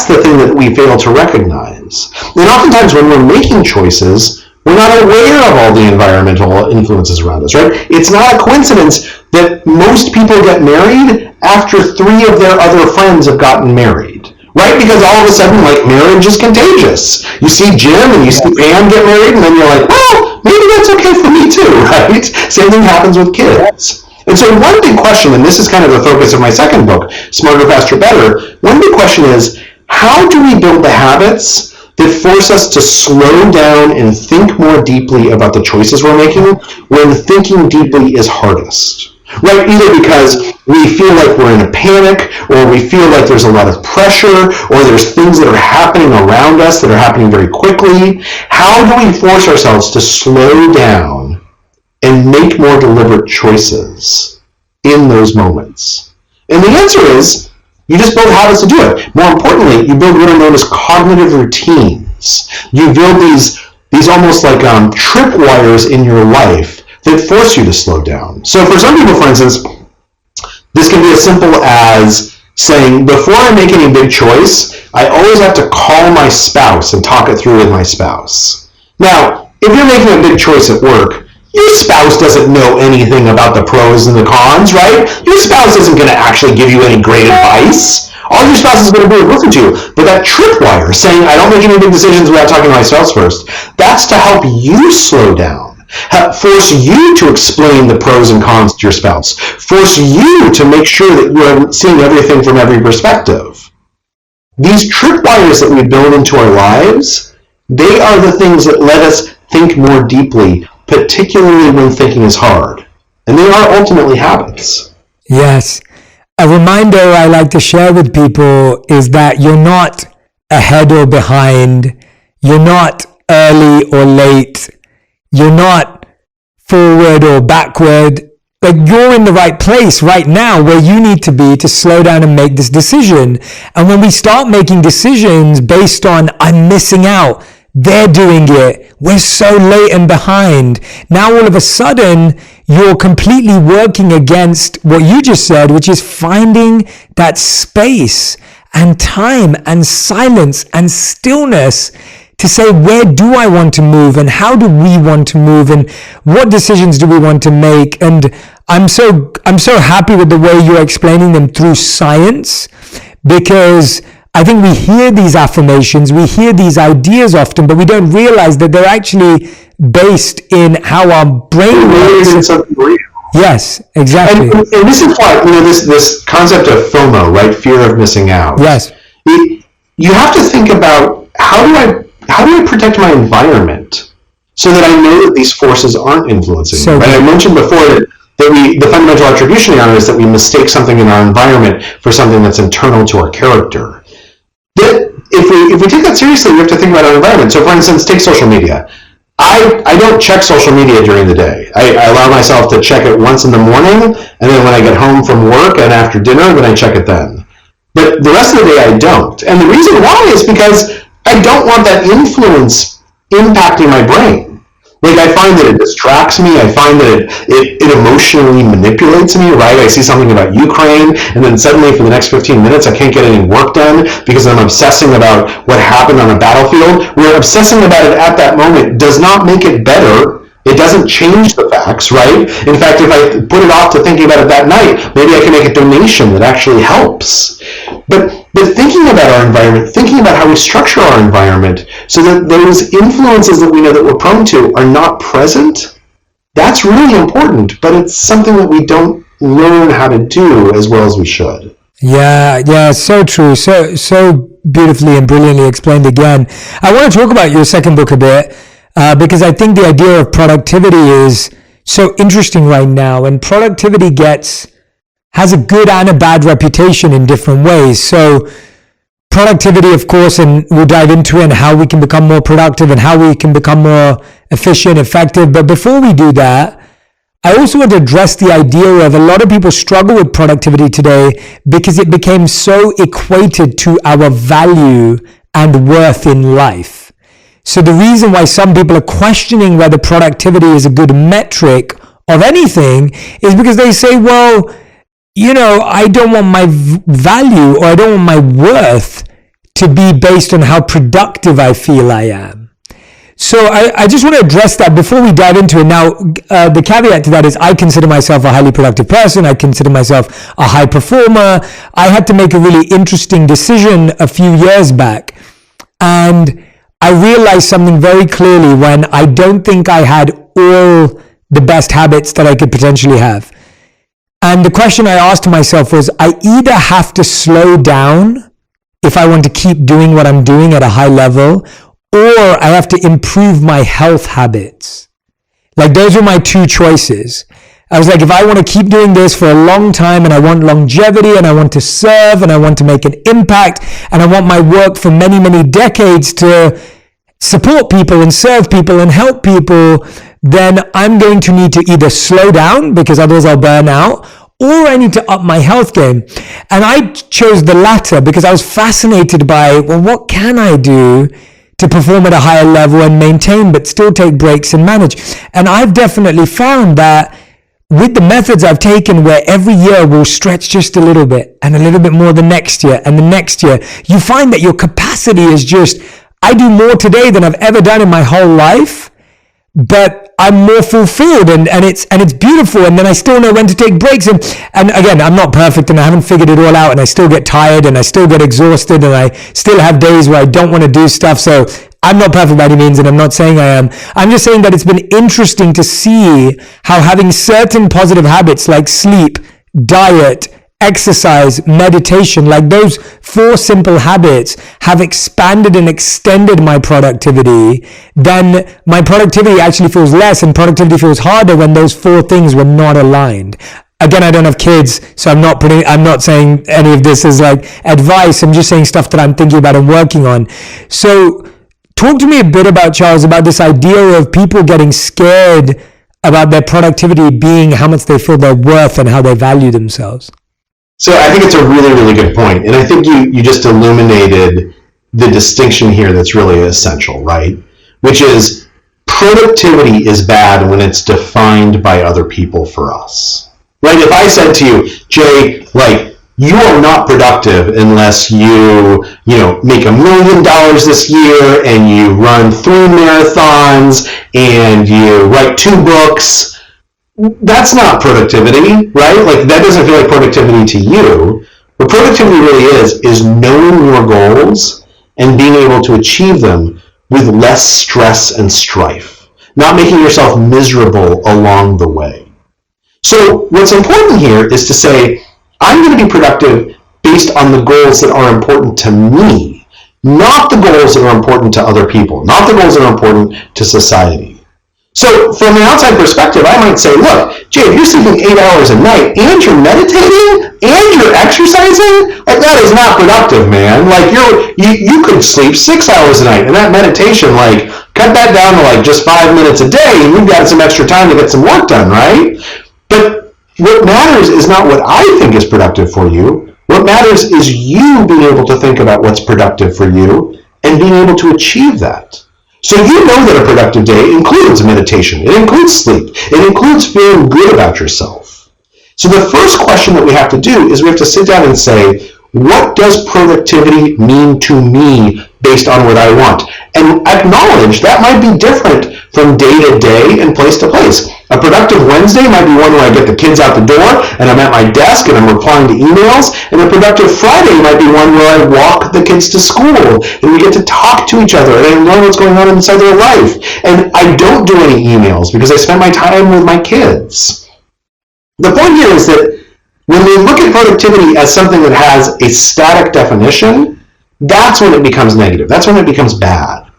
the thing that we fail to recognize. And oftentimes when we're making choices, we're not aware of all the environmental influences around us, right? It's not a coincidence that most people get married after 3 of their other friends have gotten married. Right? Because all of a sudden, like, marriage is contagious. You see Jim and you see Pam get married, and then you're like, well, maybe that's okay for me too, right? Same thing happens with kids. And so one big question, and this is kind of the focus of my second book, Smarter, Faster, Better, one big question is, how do we build the habits that force us to slow down and think more deeply about the choices we're making when thinking deeply is hardest? Right? Either because we feel like we're in a panic, or we feel like there's a lot of pressure, or there's things that are happening around us that are happening very quickly. How do we force ourselves to slow down and make more deliberate choices in those moments? And the answer is, you just build habits to do it. More importantly, you build what are known as cognitive routines. You build these almost like tripwires in your life that force you to slow down. So for some people, for instance, this can be as simple as saying, before I make any big choice, I always have to call my spouse and talk it through with my spouse. Now, if you're making a big choice at work, your spouse doesn't know anything about the pros and the cons, right? Your spouse isn't going to actually give you any great advice. All your spouse is going to do is listen to you. But that tripwire, saying, I don't make any big decisions without talking to my spouse first, that's to help you slow down. Force you to explain the pros and cons to your spouse. Force you to make sure that you're seeing everything from every perspective. These tripwires that we build into our lives, they are the things that let us think more deeply, particularly when thinking is hard. And they are ultimately habits. Yes. A reminder I like to share with people is that you're not ahead or behind. You're not early or late. You're not forward or backward. Like, you're in the right place right now where you need to be to slow down and make this decision. And when we start making decisions based on, I'm missing out, they're doing it, we're so late and behind, now all of a sudden you're completely working against what you just said, which is finding that space and time and silence and stillness to say, where do I want to move, and how do we want to move, and what decisions do we want to make? And I'm so happy with the way you're explaining them through science, because I think we hear these affirmations, we hear these ideas often, but we don't realize that they're actually based in how our brain works. Yes, exactly. And this is why, this concept of FOMO, right? Fear of missing out. Yes. You have to think about, how do I protect my environment so that I know that these forces aren't influencing me. Right? I mentioned before that the fundamental attribution error is that we mistake something in our environment for something that's internal to our character. That if we take that seriously, we have to think about our environment. So for instance, take social media. I don't check social media during the day. I allow myself to check it once in the morning, and then when I get home from work and after dinner, then I check it then. But the rest of the day I don't. And the reason why is because I don't want that influence impacting my brain. Like, I find that it distracts me. I find that it emotionally manipulates me, right? I see something about Ukraine, and then suddenly for the next 15 minutes, I can't get any work done because I'm obsessing about what happened on a battlefield. Where obsessing about it at that moment does not make it better. It doesn't change the facts, right? In fact, if I put it off to thinking about it that night, maybe I can make a donation that actually helps. But thinking about our environment, thinking about how we structure our environment so that those influences that we know that we're prone to are not present, that's really important, but it's something that we don't learn how to do as well as we should. Yeah, so true. So beautifully and brilliantly explained again. I want to talk about your second book a bit, because I think the idea of productivity is so interesting right now, and productivity has a good and a bad reputation in different ways. So productivity, of course, and we'll dive into it, and how we can become more productive and how we can become more efficient, effective. But before we do that, I also want to address the idea of a lot of people struggle with productivity today because it became so equated to our value and worth in life. So the reason why some people are questioning whether productivity is a good metric of anything is because they say, well, I don't want my value, or I don't want my worth to be based on how productive I feel I am. So I just want to address that before we dive into it. Now, the caveat to that is I consider myself a highly productive person. I consider myself a high performer. I had to make a really interesting decision a few years back, and I realized something very clearly when I don't think I had all the best habits that I could potentially have. And the question I asked myself was, I either have to slow down if I want to keep doing what I'm doing at a high level, or I have to improve my health habits. Like, those are my two choices. I was like, if I want to keep doing this for a long time, and I want longevity, and I want to serve, and I want to make an impact, and I want my work for many, many decades to support people and serve people and help people, then I'm going to need to either slow down, because otherwise I'll burn out, or I need to up my health game. And I chose the latter because I was fascinated by, well, what can I do to perform at a higher level and maintain, but still take breaks and manage? And I've definitely found that with the methods I've taken, where every year we'll stretch just a little bit and a little bit more the next year and the next year, you find that your capacity is just, I do more today than I've ever done in my whole life, but I'm more fulfilled, and it's beautiful. And then I still know when to take breaks. And again, I'm not perfect, and I haven't figured it all out, and I still get tired, and I still get exhausted, and I still have days where I don't want to do stuff. So I'm not perfect by any means, and I'm not saying I am. I'm just saying that it's been interesting to see how having certain positive habits like sleep, diet, exercise, meditation, like those 4 simple habits have expanded and extended my productivity. Then my productivity actually feels less, and productivity feels harder when those 4 things were not aligned. Again, I don't have kids, so I'm not saying any of this is like advice. I'm just saying stuff that I'm thinking about and working on. So talk to me a bit about, Charles, about this idea of people getting scared about their productivity being how much they feel they're worth and how they value themselves. So I think it's a really, really good point. And I think you just illuminated the distinction here that's really essential, right? Which is productivity is bad when it's defined by other people for us. Right? If I said to you, Jay, like, you are not productive unless you make $1 million this year, and you run 3 marathons, and you write 2 books. That's not productivity, right? Like, that doesn't feel like productivity to you. What productivity really is knowing your goals and being able to achieve them with less stress and strife, not making yourself miserable along the way. So what's important here is to say, I'm going to be productive based on the goals that are important to me, not the goals that are important to other people, not the goals that are important to society. So from an outside perspective, I might say, look, Jay, if you're sleeping 8 hours a night and you're meditating and you're exercising, like that is not productive, man. Like you could sleep 6 hours a night, and that meditation, like cut that down to like just 5 minutes a day, and you've got some extra time to get some work done, right? But what matters is not what I think is productive for you. What matters is you being able to think about what's productive for you and being able to achieve that. So you know that a productive day includes meditation, it includes sleep, it includes feeling good about yourself. So the first question that we have to do is we have to sit down and say, what does productivity mean to me based on what I want? And acknowledge that might be different from day to day and place to place. A productive Wednesday might be one where I get the kids out the door and I'm at my desk and I'm replying to emails. And a productive Friday might be one where I walk the kids to school and we get to talk to each other and I learn what's going on inside their life. And I don't do any emails because I spend my time with my kids. The point here is that when we look at productivity as something that has a static definition, that's when it becomes negative. That's when it becomes bad.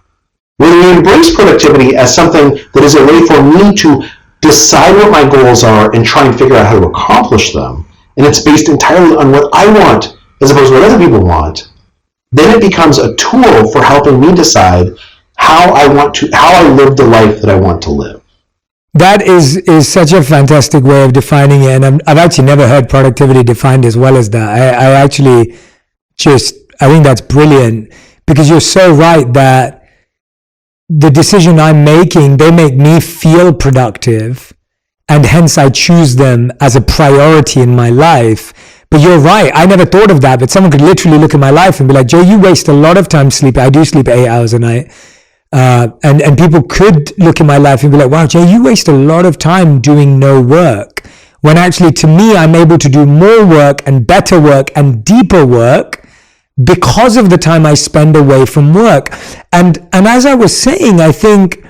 When we embrace productivity as something that is a way for me to decide what my goals are and try and figure out how to accomplish them, and it's based entirely on what I want as opposed to what other people want, then it becomes a tool for helping me decide how I live the life that I want to live. That is such a fantastic way of defining it, and I've actually never heard productivity defined as well as that. I think that's brilliant, because you're so right that the decision I'm making, they make me feel productive, and hence I choose them as a priority in my life. But you're right, I never thought of that, but someone could literally look at my life and be like, Joe, you waste a lot of time sleeping. I do sleep 8 hours a night. And people could look at my life and be like, wow, Jay, you waste a lot of time doing no work. When actually, to me, I'm able to do more work and better work and deeper work because of the time I spend away from work. And as I was saying, I think,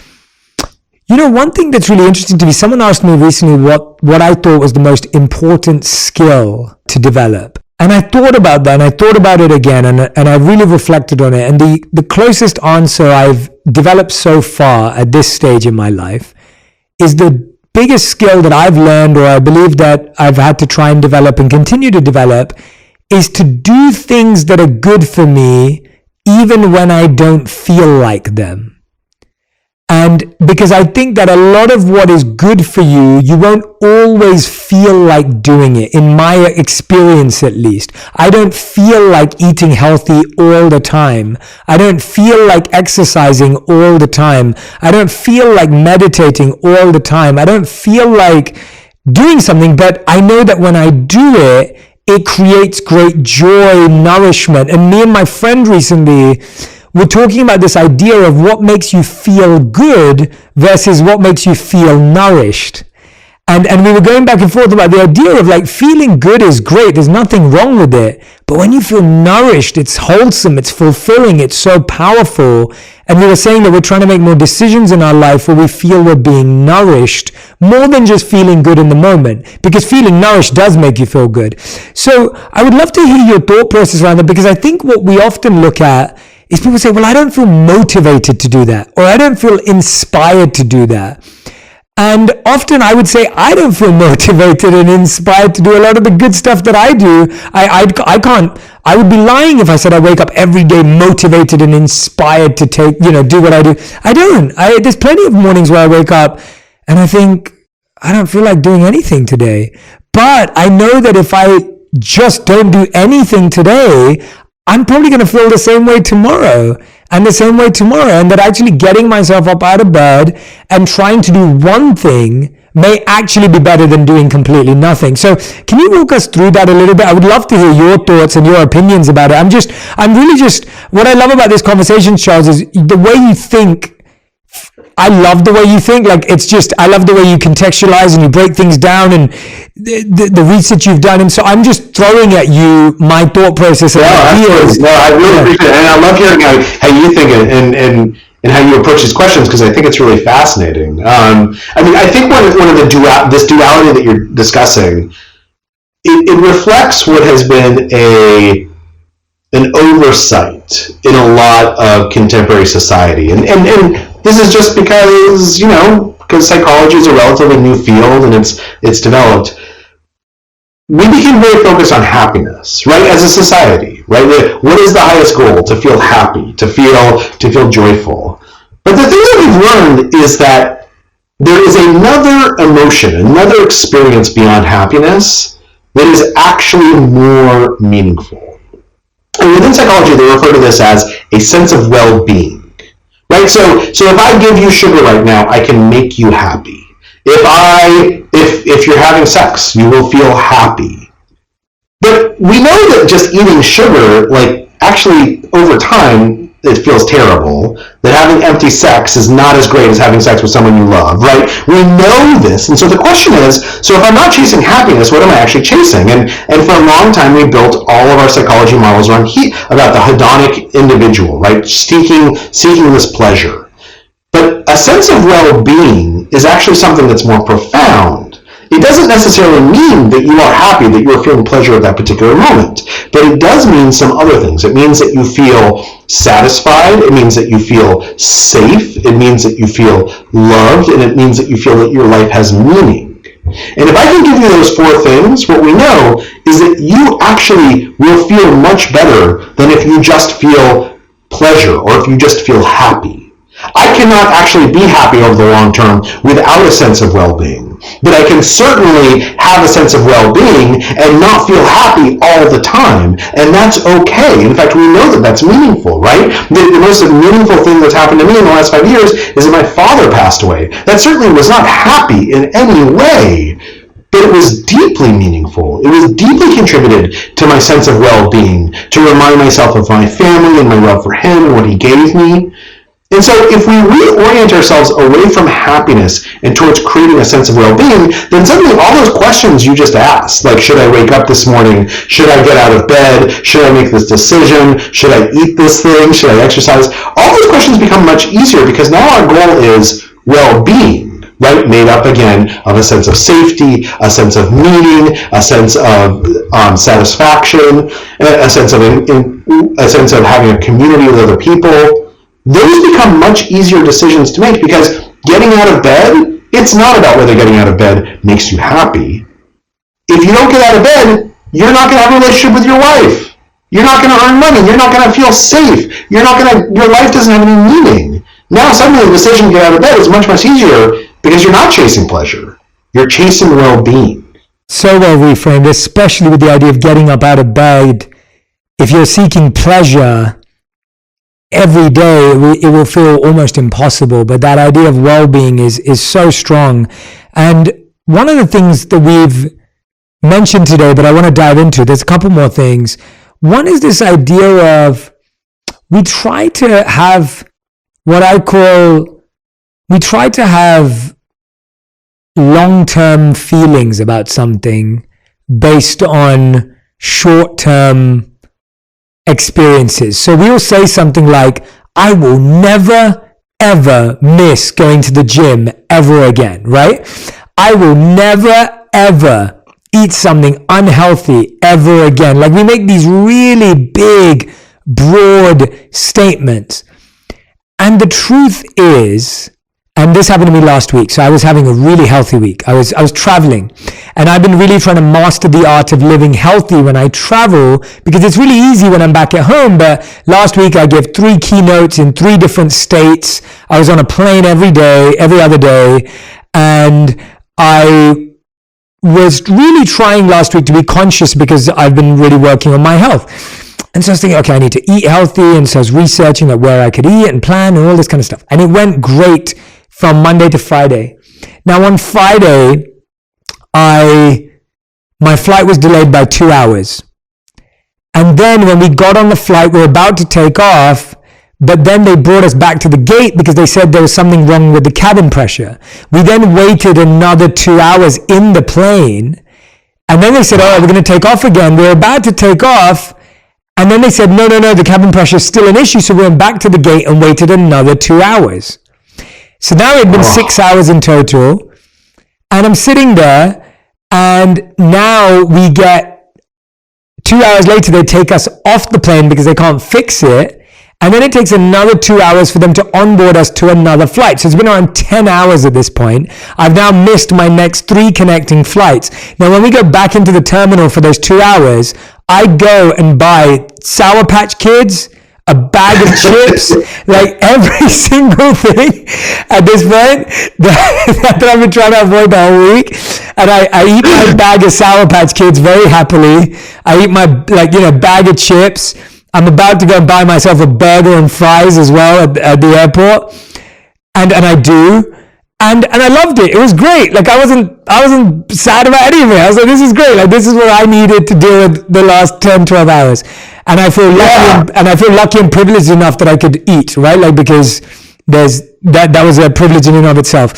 one thing that's really interesting to me, someone asked me recently what I thought was the most important skill to develop. And I thought about that, and I thought about it again, and I really reflected on it. And the closest answer I've developed so far at this stage in my life is the biggest skill that I've learned, or I believe that I've had to try and develop and continue to develop, is to do things that are good for me even when I don't feel like them. And because I think that a lot of what is good for you, you won't always feel like doing it, in my experience at least. I don't feel like eating healthy all the time. I don't feel like exercising all the time. I don't feel like meditating all the time. I don't feel like doing something, but I know that when I do it, it creates great joy, nourishment. And me and my friend recently, we're talking about this idea of what makes you feel good versus what makes you feel nourished. And we were going back and forth about the idea of like feeling good is great. There's nothing wrong with it. But when you feel nourished, it's wholesome, it's fulfilling, it's so powerful. And we were saying that we're trying to make more decisions in our life where we feel we're being nourished more than just feeling good in the moment, because feeling nourished does make you feel good. So I would love to hear your thought process around that, because I think what we often look at is people say, well, I don't feel motivated to do that, or I don't feel inspired to do that. And often I would say, I don't feel motivated and inspired to do a lot of the good stuff that I do. I would be lying if I said I wake up every day motivated and inspired to do what I do. I don't. There's plenty of mornings where I wake up and I think, I don't feel like doing anything today. But I know that if I just don't do anything today, I'm probably going to feel the same way tomorrow and the same way tomorrow. And that actually getting myself up out of bed and trying to do one thing may actually be better than doing completely nothing. So can you walk us through that a little bit? I would love to hear your thoughts and your opinions about it. What I love about this conversation, Charles, is the way you think. I love the way you think. I love the way you contextualize and you break things down and the research you've done. And so I'm just throwing at you my thought process and ideas. No, I really appreciate it. And I love hearing how you think and how you approach these questions, because I think it's really fascinating. I think one of this duality that you're discussing, it reflects what has been an oversight in a lot of contemporary society. And this is just because, because psychology is a relatively new field and it's developed, we became very focused on happiness, right? As a society, right? What is the highest goal? To feel happy, to feel joyful. But the thing that we've learned is that there is another emotion, another experience beyond happiness that is actually more meaningful. And within psychology, they refer to this as a sense of well-being, right? So if I give you sugar right now, I can make you happy. If you're having sex, you will feel happy. But we know that just eating sugar, like, actually over time, it feels terrible. That having empty sex is not as great as having sex with someone you love, right? We know this, and so the question is, so if I'm not chasing happiness, what am I actually chasing? And for a long time, we built all of our psychology models around about the hedonic individual, right? Seeking this pleasure. But a sense of well-being is actually something that's more profound. It doesn't necessarily mean that you are happy, that you are feeling pleasure at that particular moment, but it does mean some other things. It means that you feel satisfied, it means that you feel safe, it means that you feel loved, and it means that you feel that your life has meaning. And if I can give you those four things, what we know is that you actually will feel much better than if you just feel pleasure or if you just feel happy. I cannot actually be happy over the long term without a sense of well-being. But I can certainly have a sense of well-being and not feel happy all the time. And that's okay. In fact, we know that that's meaningful, right? The most meaningful thing that's happened to me in the last 5 years is that my father passed away. That certainly was not happy in any way, but it was deeply meaningful. It was deeply contributed to my sense of well-being, to remind myself of my family and my love for him and what he gave me. And so if we reorient ourselves away from happiness and towards creating a sense of well-being, then suddenly all those questions you just asked, like, should I wake up this morning? Should I get out of bed? Should I make this decision? Should I eat this thing? Should I exercise? All those questions become much easier because now our goal is well-being, right? Made up again of a sense of safety, a sense of meaning, a sense of satisfaction, a sense of having a community with other people. Those become much easier decisions to make because getting out of bed, it's not about whether getting out of bed makes you happy. If you don't get out of bed, you're not going to have a relationship with your wife. You're not going to earn money. You're not going to feel safe. Your life doesn't have any meaning. Now suddenly the decision to get out of bed is much, much easier because you're not chasing pleasure. You're chasing well-being. So well reframed, especially with the idea of getting up out of bed. If you're seeking pleasure every day, it will feel almost impossible. But that idea of well-being is so strong. And one of the things that we've mentioned today, but I want to dive into, there's a couple more things. One is this idea of we try to have long-term feelings about something based on short-term experiences. So we'll say something like, I will never, ever miss going to the gym ever again, right? I will never, ever eat something unhealthy ever again. Like we make these really big, broad statements. And the truth is, and this happened to me last week. So I was having a really healthy week. I was traveling, and I've been really trying to master the art of living healthy when I travel, because it's really easy when I'm back at home. But last week I gave 3 keynotes in 3 different states. I was on a plane every other day, and I was really trying last week to be conscious because I've been really working on my health. And so I was thinking, okay, I need to eat healthy. And so I was researching like where I could eat and plan and all this kind of stuff. And it went great from Monday to Friday. Now on Friday, my flight was delayed by 2 hours. And then when we got on the flight, we were about to take off, but then they brought us back to the gate because they said there was something wrong with the cabin pressure. We then waited another 2 hours in the plane. And then they said, all right, we're going to take off again. We were about to take off. And then they said, no, the cabin pressure is still an issue. So we went back to the gate and waited another 2 hours. So now it had been 6 hours in total. And I'm sitting there, and now we get 2 hours later, they take us off the plane because they can't fix it. And then it takes another 2 hours for them to onboard us to another flight. So it's been around 10 hours at this point. I've now missed my next 3 connecting flights. Now, when we go back into the terminal for those 2 hours, I go and buy Sour Patch Kids, a bag of chips, like every single thing at this point that I've been trying to avoid the whole week. And I eat my bag of Sour Patch Kids very happily. I eat my bag of chips. I'm about to go and buy myself a burger and fries as well at the airport. And I do. And I loved it. It was great. Like I wasn't sad about any of it. I was like, this is great. Like this is what I needed to do with the last 10, 12 hours. And I feel lucky and privileged enough that I could eat, right? Like because that was a privilege in and of itself.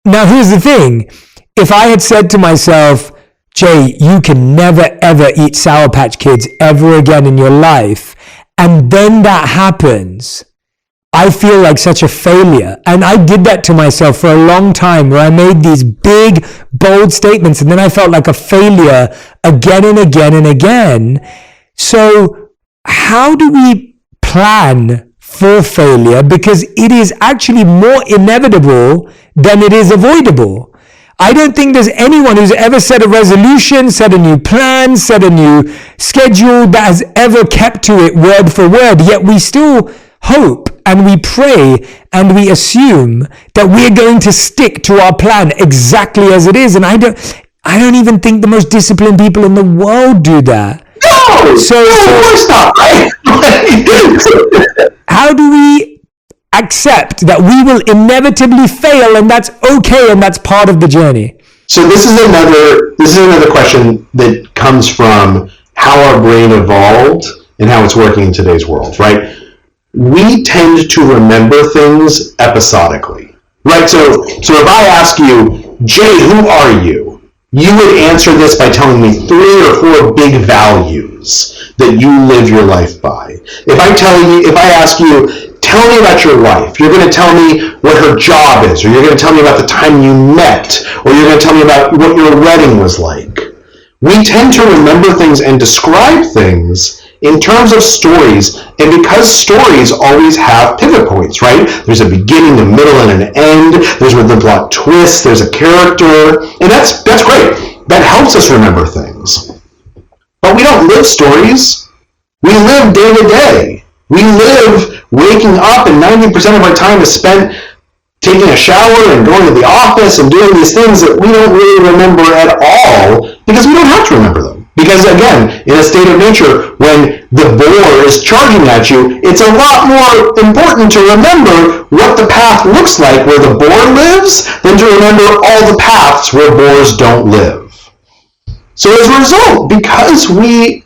Now here's the thing. If I had said to myself, Jay, you can never ever eat Sour Patch Kids ever again in your life, and then that happens, I feel like such a failure. And I did that to myself for a long time where I made these big, bold statements and then I felt like a failure again and again and again. So how do we plan for failure? Because it is actually more inevitable than it is avoidable. I don't think there's anyone who's ever set a resolution, set a new plan, set a new schedule that has ever kept to it word for word, yet we still hope and we pray and we assume that we're going to stick to our plan exactly as it is. And I don't even think the most disciplined people in the world do that. No, of course not, right? How do we accept that we will inevitably fail and that's okay and that's part of the journey? So this is another question that comes from how our brain evolved and how it's working in today's world, right? We tend to remember things episodically, right? So if I ask you, Jay, who are you? You would answer this by telling me 3 or 4 big values that you live your life by. If I ask you, tell me about your wife, you're going to tell me what her job is, or you're going to tell me about the time you met, or you're going to tell me about what your wedding was like. We tend to remember things and describe things in terms of stories, and because stories always have pivot points, right? There's a beginning, a middle, and an end. There's where the plot twists. There's a character, and that's great. That helps us remember things. But we don't live stories. We live day to day. We live waking up, and 90% of our time is spent taking a shower and going to the office and doing these things that we don't really remember at all because we don't have to remember them. Because again, in a state of nature, when the boar is charging at you, it's a lot more important to remember what the path looks like where the boar lives than to remember all the paths where boars don't live. So as a result, because we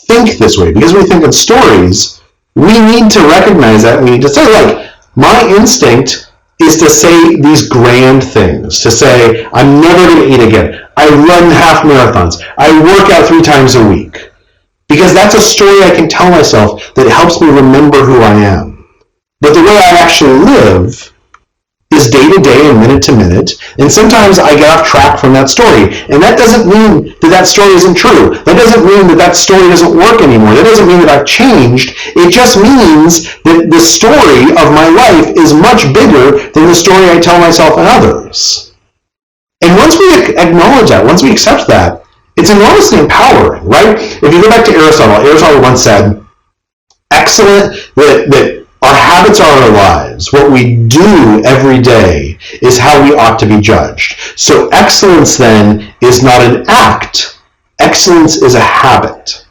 think this way, because we think in stories, we need to recognize that. We need to say, like, my instinct is to say these grand things, to say, I'm never going to eat again. I run half marathons. I work out 3 times a week. Because that's a story I can tell myself that helps me remember who I am. But the way I actually live is day to day and minute to minute, and sometimes I get off track from that story. And that doesn't mean that story isn't true. That doesn't mean that story doesn't work anymore. That doesn't mean that I've changed. It just means that the story of my life is much bigger than the story I tell myself and others. And once we acknowledge that, once we accept that, it's enormously empowering, right? If you go back to Aristotle once said, that our habits are our lives. What we do every day is how we ought to be judged. So excellence then is not an act. Excellence is a habit.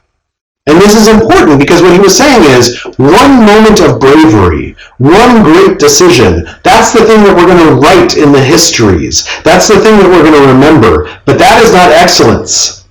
And this is important because what he was saying is one moment of bravery, one great decision, that's the thing that we're going to write in the histories. That's the thing that we're going to remember. But that is not excellence.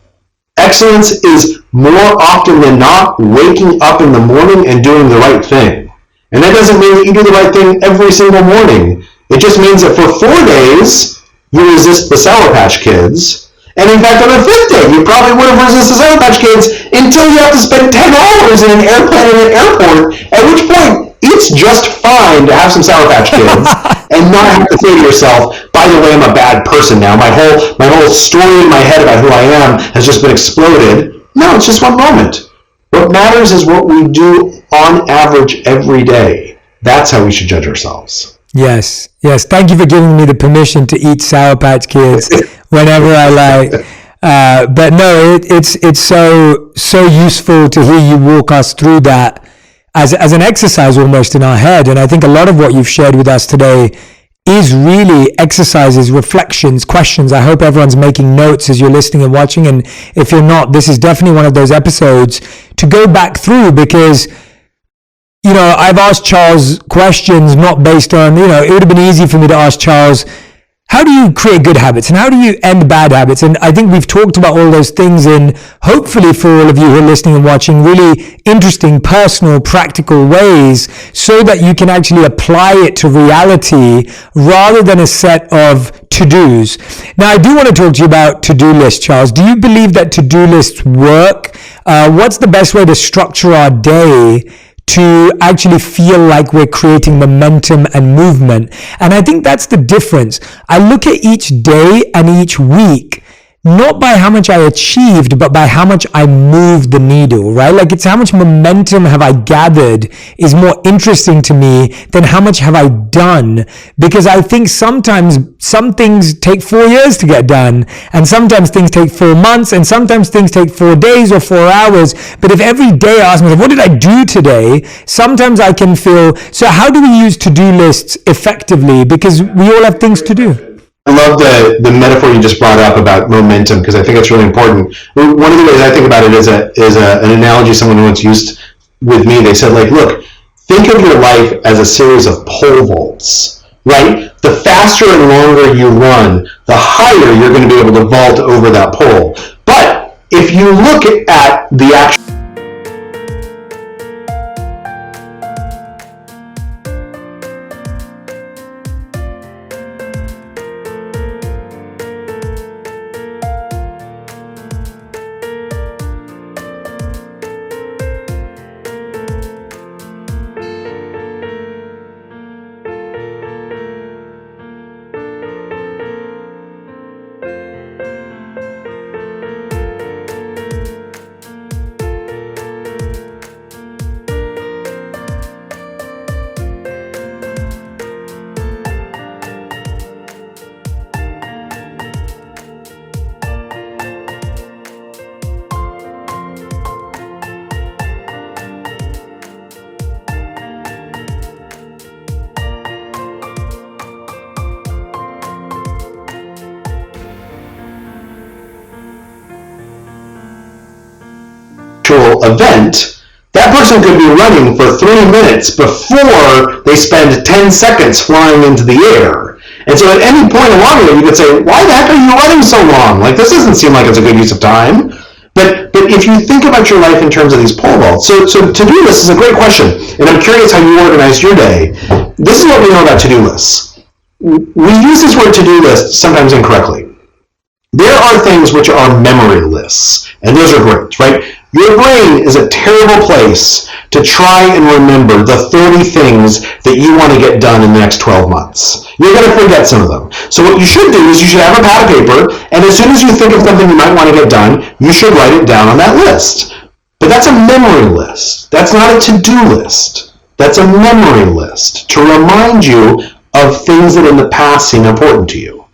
Excellence is more often than not waking up in the morning and doing the right thing. And that doesn't mean that you do the right thing every single morning. It just means that for 4 days, you resist the Sour Patch Kids. And in fact, on the 5th day, you probably would have resisted the Sour Patch Kids until you have to spend 10 hours in an airplane in an airport, at which point, it's just fine to have some Sour Patch Kids and not have to say to yourself, by the way, I'm a bad person now. My whole story in my head about who I am has just been exploded. No, it's just one moment. What matters is what we do on average every day. That's how we should judge ourselves. Yes. Thank you for giving me the permission to eat Sour Patch Kids whenever I like. But no, it's so useful to hear you walk us through that as an exercise almost in our head. And I think a lot of what you've shared with us today is really exercises, reflections, questions. I hope everyone's making notes as you're listening and watching. And if you're not, this is definitely one of those episodes to go back through, because I've asked Charles questions not based on, it would have been easy for me to ask Charles, how do you create good habits and how do you end bad habits? And I think we've talked about all those things in, hopefully for all of you who are listening and watching, really interesting, personal, practical ways so that you can actually apply it to reality rather than a set of to-dos. Now, I do want to talk to you about to-do lists, Charles. Do you believe that to-do lists work? What's the best way to structure our day to actually feel like we're creating momentum and movement? And I think that's the difference. I look at each day and each week, not by how much I achieved, but by how much I moved the needle, right? Like, it's how much momentum have I gathered is more interesting to me than how much have I done. Because I think sometimes some things take 4 years to get done, and sometimes things take 4 months, and sometimes things take 4 days or 4 hours. But if every day I ask myself, what did I do today? Sometimes I can feel, so how do we use to-do lists effectively? Because we all have things to do. I love the metaphor you just brought up about momentum, because I think it's really important. One of the ways I think about it is an analogy someone once used with me. They said, like, look, think of your life as a series of pole vaults, right? The faster and longer you run, the higher you're going to be able to vault over that pole. But if you look at the actual event, that person could be running for 3 minutes before they spend 10 seconds flying into the air. And so at any point along there, you could say, why the heck are you running so long? Like, this doesn't seem like it's a good use of time. But if you think about your life in terms of these pole vaults, so to-do lists is a great question, and I'm curious how you organize your day. This is what we know about to-do lists. We use this word to-do list sometimes incorrectly. There are things which are memory lists, and those are great, right? Your brain is a terrible place to try and remember the 30 things that you want to get done in the next 12 months. You're going to forget some of them. So what you should do is you should have a pad of paper, and as soon as you think of something you might want to get done, you should write it down on that list. But that's a memory list. That's not a to-do list. That's a memory list to remind you of things that in the past seem important to you.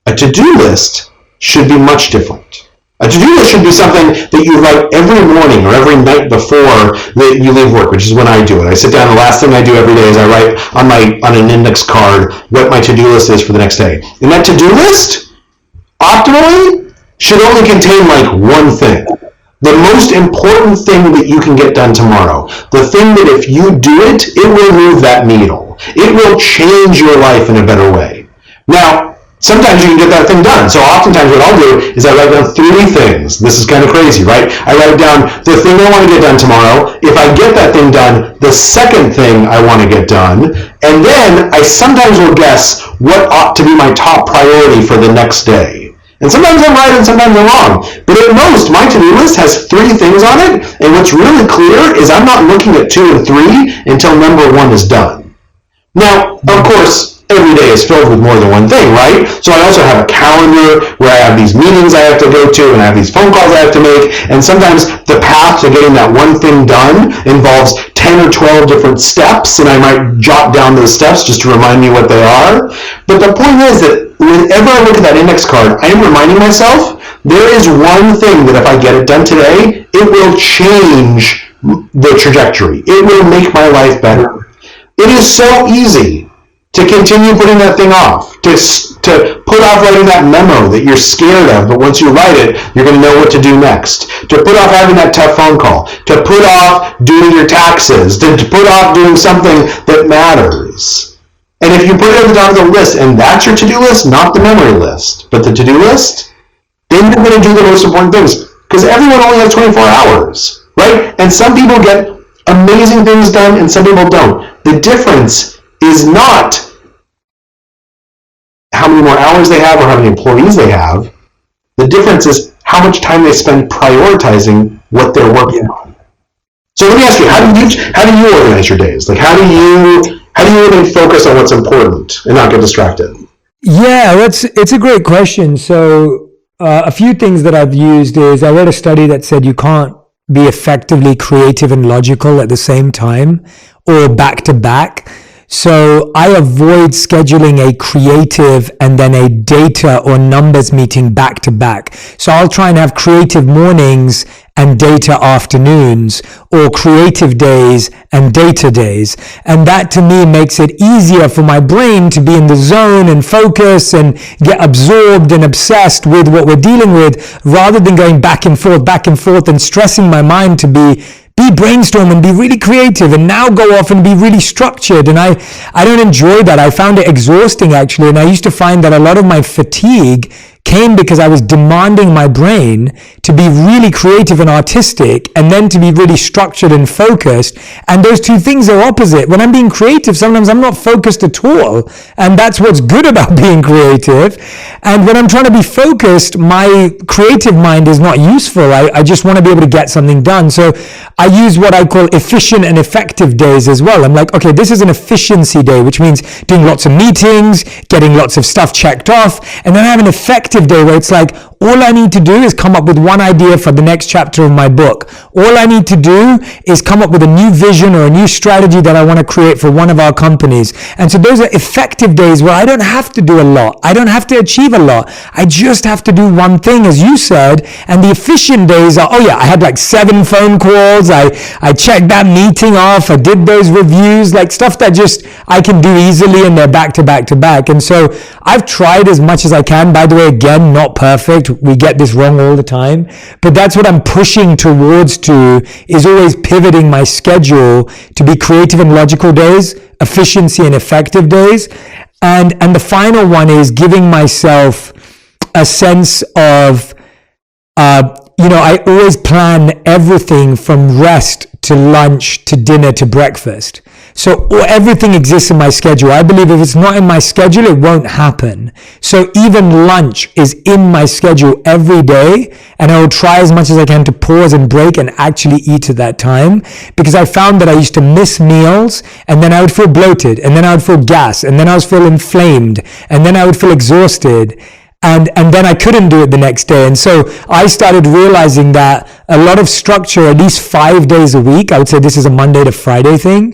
A to-do list should be much different. A to-do list should be something that you write every morning or every night before you leave work, which is when I do it. I sit down, the last thing I do every day is I write on an index card what my to-do list is for the next day. And that to-do list, optimally, should only contain like one thing. The most important thing that you can get done tomorrow. The thing that if you do it, it will move that needle. It will change your life in a better way. Now, sometimes you can get that thing done. So oftentimes what I'll do is I write down 3 things. This is kind of crazy, right? I write down the thing I want to get done tomorrow. If I get that thing done, the second thing I want to get done. And then I sometimes will guess what ought to be my top priority for the next day. And sometimes I'm right and sometimes I'm wrong. But at most, my to-do list has 3 things on it. And what's really clear is I'm not looking at 2 and 3 until number 1 is done. Now, of course, every day is filled with more than one thing, right? So I also have a calendar where I have these meetings I have to go to, and I have these phone calls I have to make, and sometimes the path to getting that one thing done involves 10 or 12 different steps, and I might jot down those steps just to remind me what they are. But the point is that whenever I look at that index card, I am reminding myself there is one thing that if I get it done today, it will change the trajectory. It will make my life better. It is so easy to continue putting that thing off, to put off writing that memo that you're scared of, but once you write it, you're going to know what to do next, to put off having that tough phone call, to put off doing your taxes, to put off doing something that matters. And if you put it at the top of the list, and that's your to-do list, not the memory list, but the to-do list, then you're going to do the most important things, because everyone only has 24 hours, right? And some people get amazing things done, and some people don't. The difference is not how many more hours they have or how many employees they have. The difference is how much time they spend prioritizing what they're working on. So let me ask you, how do you organize your days? Like how do you really focus on what's important and not get distracted? Yeah, it's a great question. So a few things that I've used is I read a study that said you can't be effectively creative and logical at the same time or back to back. So I avoid scheduling a creative and then a data or numbers meeting back to back. So I'll try and have creative mornings and data afternoons, or creative days and data days. And that to me makes it easier for my brain to be in the zone and focus and get absorbed and obsessed with what we're dealing with, rather than going back and forth and stressing my mind to be brainstorm and be really creative and now go off and be really structured. And I don't enjoy that. I found it exhausting actually. And I used to find that a lot of my fatigue came because I was demanding my brain to be really creative and artistic and then to be really structured and focused. And those two things are opposite. When I'm being creative, sometimes I'm not focused at all. And that's what's good about being creative. And when I'm trying to be focused, my creative mind is not useful. I just want to be able to get something done. So I use what I call efficient and effective days as well. I'm like, okay, this is an efficiency day, which means doing lots of meetings, getting lots of stuff checked off. And then I have an effective day where it's like, all I need to do is come up with one idea for the next chapter of my book. All I need to do is come up with a new vision or a new strategy that I want to create for one of our companies. And so those are effective days where I don't have to do a lot. I don't have to achieve a lot. I just have to do one thing, as you said. And the efficient days are, oh yeah, I had like 7 phone calls. I checked that meeting off. I did those reviews, like stuff that just I can do easily, and they're back to back to back. And so I've tried as much as I can. By the way, again, not perfect. We get this wrong all the time, but that's what I'm pushing towards is always pivoting my schedule to be creative and logical days, efficiency and effective days. And the final one is giving myself a sense of, I always plan everything from rest to lunch to dinner to breakfast. So everything exists in my schedule. I believe if it's not in my schedule, it won't happen. So even lunch is in my schedule every day, and I will try as much as I can to pause and break and actually eat at that time, because I found that I used to miss meals, and then I would feel bloated, and then I would feel gas, and then I would feel inflamed, and then I would feel exhausted. And then I couldn't do it the next day. And so I started realizing that a lot of structure, at least 5 days a week, I would say this is a Monday to Friday thing,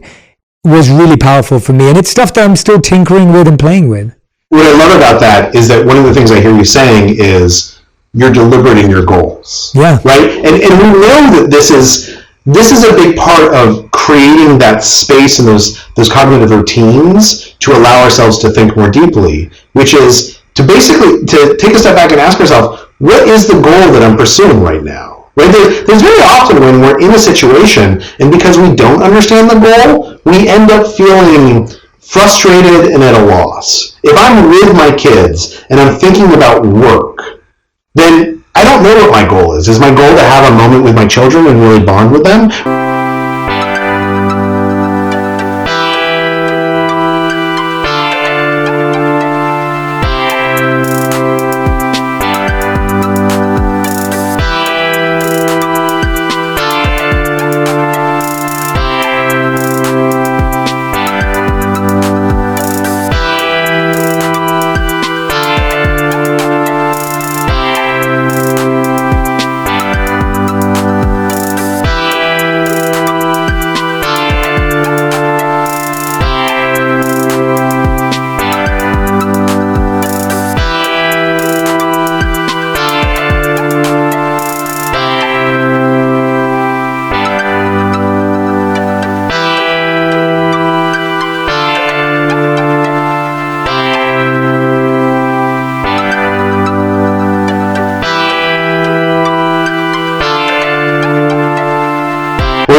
was really powerful for me. And it's stuff that I'm still tinkering with and playing with. What I love about that is that one of the things I hear you saying is you're deliberate in your goals. Yeah. Right? And we know that this is a big part of creating that space and those cognitive routines to allow ourselves to think more deeply, which is to basically to take a step back and ask ourselves, what is the goal that I'm pursuing right now? Right? There's very often when we're in a situation, and because we don't understand the goal, we end up feeling frustrated and at a loss. If I'm with my kids and I'm thinking about work, then I don't know what my goal is. Is my goal to have a moment with my children and really bond with them?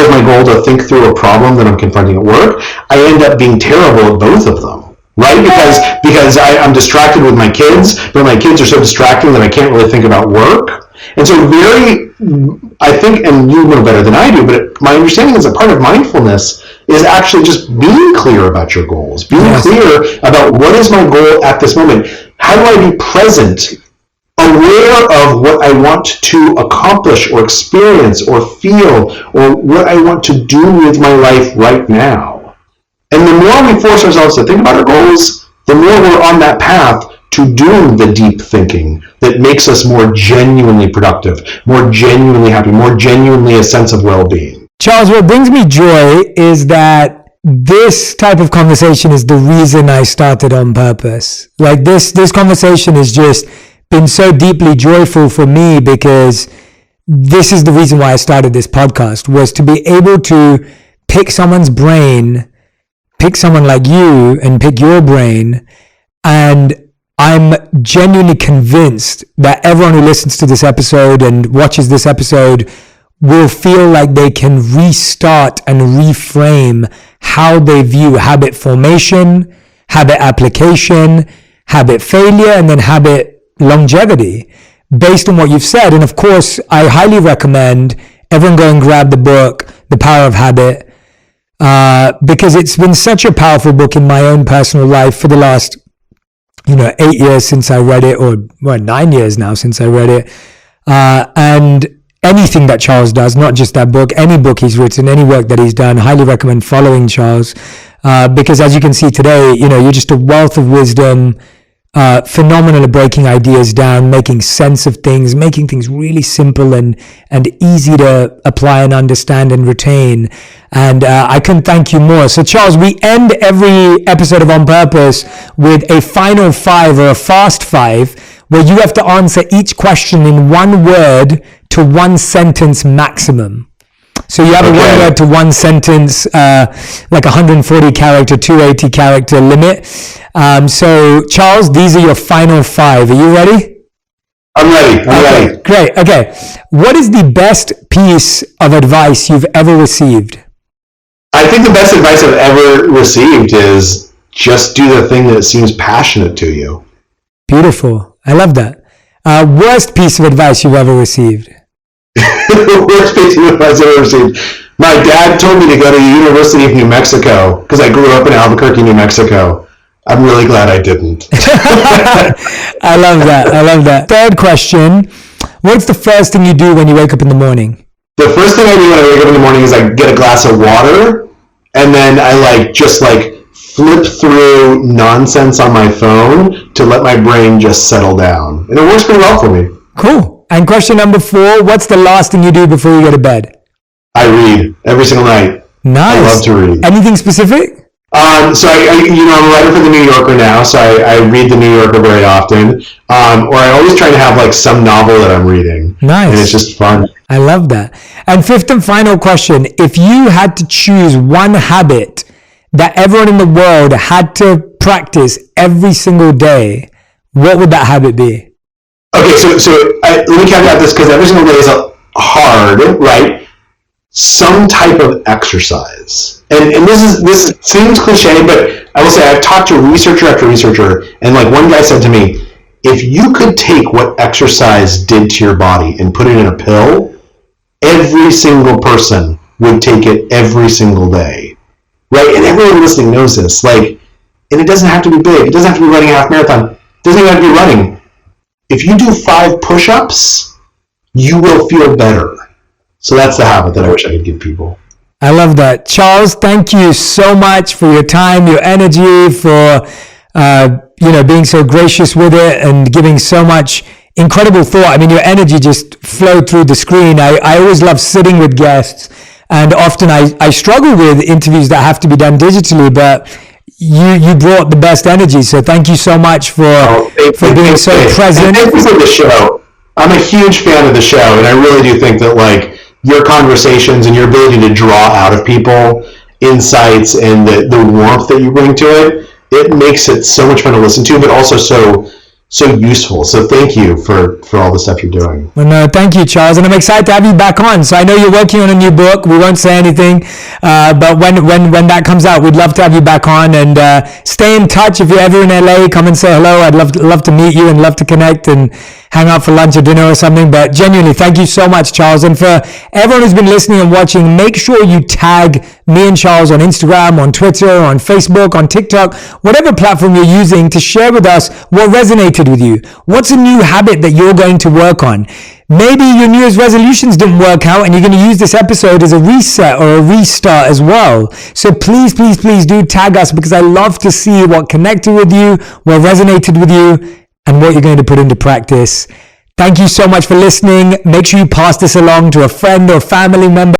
is my goal to think through a problem that I'm confronting at work, I end up being terrible at both of them, right? Because I'm distracted with my kids, but my kids are so distracting that I can't really think about work. And so I think, and you know better than I do, but my understanding is that part of mindfulness is actually just being clear about your goals, being clear about what is my goal at this moment. How do I be present, aware of what I want to accomplish or experience or feel, or what I want to do with my life right now? And the more we force ourselves to think about our goals, the more we're on that path to doing the deep thinking that makes us more genuinely productive, more genuinely happy, more genuinely a sense of well-being. Charles, what brings me joy is that this type of conversation is the reason I started On Purpose. Like this conversation has just been so deeply joyful for me, because this is the reason why I started this podcast, was to be able to pick someone's brain, pick someone like you and pick your brain. And I'm genuinely convinced that everyone who listens to this episode and watches this episode will feel like they can restart and reframe how they view habit formation, habit application, habit failure, and then habit longevity based on what you've said. And of course, I highly recommend everyone go and grab the book, The Power of Habit, because it's been such a powerful book in my own personal life for the last 8 years since I read it, or 9 years now since I read it. And anything that Charles does, not just that book, any book he's written, any work that he's done, highly recommend following Charles, because as you can see today, you're just a wealth of wisdom, phenomenal at breaking ideas down, making sense of things, making things really simple and easy to apply and understand and retain. And I couldn't thank you more. So Charles, we end every episode of On Purpose with a final 5 or a fast 5, where you have to answer each question in one word to one sentence maximum. So you have a one word to one sentence, like 140 character, 280 character limit. So Charles, these are your final 5. Are you ready? I'm ready. Great. Okay. What is the best piece of advice you've ever received? I think the best advice I've ever received is just do the thing that seems passionate to you. Beautiful. I love that. Worst piece of advice you've ever received? The worst piece of advice I've ever received. My dad told me to go to the University of New Mexico because I grew up in Albuquerque, New Mexico. I'm really glad I didn't. I love that. Third question. What's the first thing you do when you wake up in the morning? The first thing I do when I wake up in the morning is I get a glass of water, and then I just flip through nonsense on my phone to let my brain just settle down. And it works pretty well for me. Cool. And question number 4, what's the last thing you do before you go to bed? I read every single night. Nice. I love to read. Anything specific? So I'm a writer for the New Yorker now, so I read the New Yorker very often. Or I always try to have some novel that I'm reading. Nice. And it's just fun. I love that. And fifth and final question, if you had to choose one habit that everyone in the world had to practice every single day, what would that habit be? Okay, so let me caveat this, because every single day is hard, right? Some type of exercise. And this seems cliche, but I will say I've talked to researcher after researcher, and one guy said to me, if you could take what exercise did to your body and put it in a pill, every single person would take it every single day, right? And everyone listening knows this. And it doesn't have to be big. It doesn't have to be running a half marathon. It doesn't even have to be running. If you do 5 push-ups, you will feel better. So that's the habit that I wish I could give people. I love that. Charles, thank you so much for your time, your energy, for being so gracious with it and giving so much incredible thought. I mean, your energy just flowed through the screen. I always love sitting with guests, and often I struggle with interviews that have to be done digitally, but you brought the best energy. So thank you so much for being so present. And thank you for the show. I'm a huge fan of the show, and I really do think that your conversations and your ability to draw out of people insights and the warmth that you bring to it, it makes it so much fun to listen to, but also so so useful. So thank you for all the stuff you're doing. Well, no, thank you, Charles, and I'm excited to have you back on. So I know you're working on a new book. We won't say anything, but when that comes out, we'd love to have you back on, and stay in touch. If you're ever in LA, come and say hello. I'd love to meet you and love to connect and hang out for lunch or dinner or something. But genuinely, thank you so much, Charles. And for everyone who's been listening and watching, make sure you tag me and Charles on Instagram, on Twitter, on Facebook, on TikTok, whatever platform you're using, to share with us what resonated with you. What's a new habit that you're going to work on? Maybe your New Year's resolutions didn't work out and you're going to use this episode as a reset or a restart as well. So please, please, please do tag us, because I love to see what connected with you, what resonated with you, and what you're going to put into practice. Thank you so much for listening. Make sure you pass this along to a friend or family member.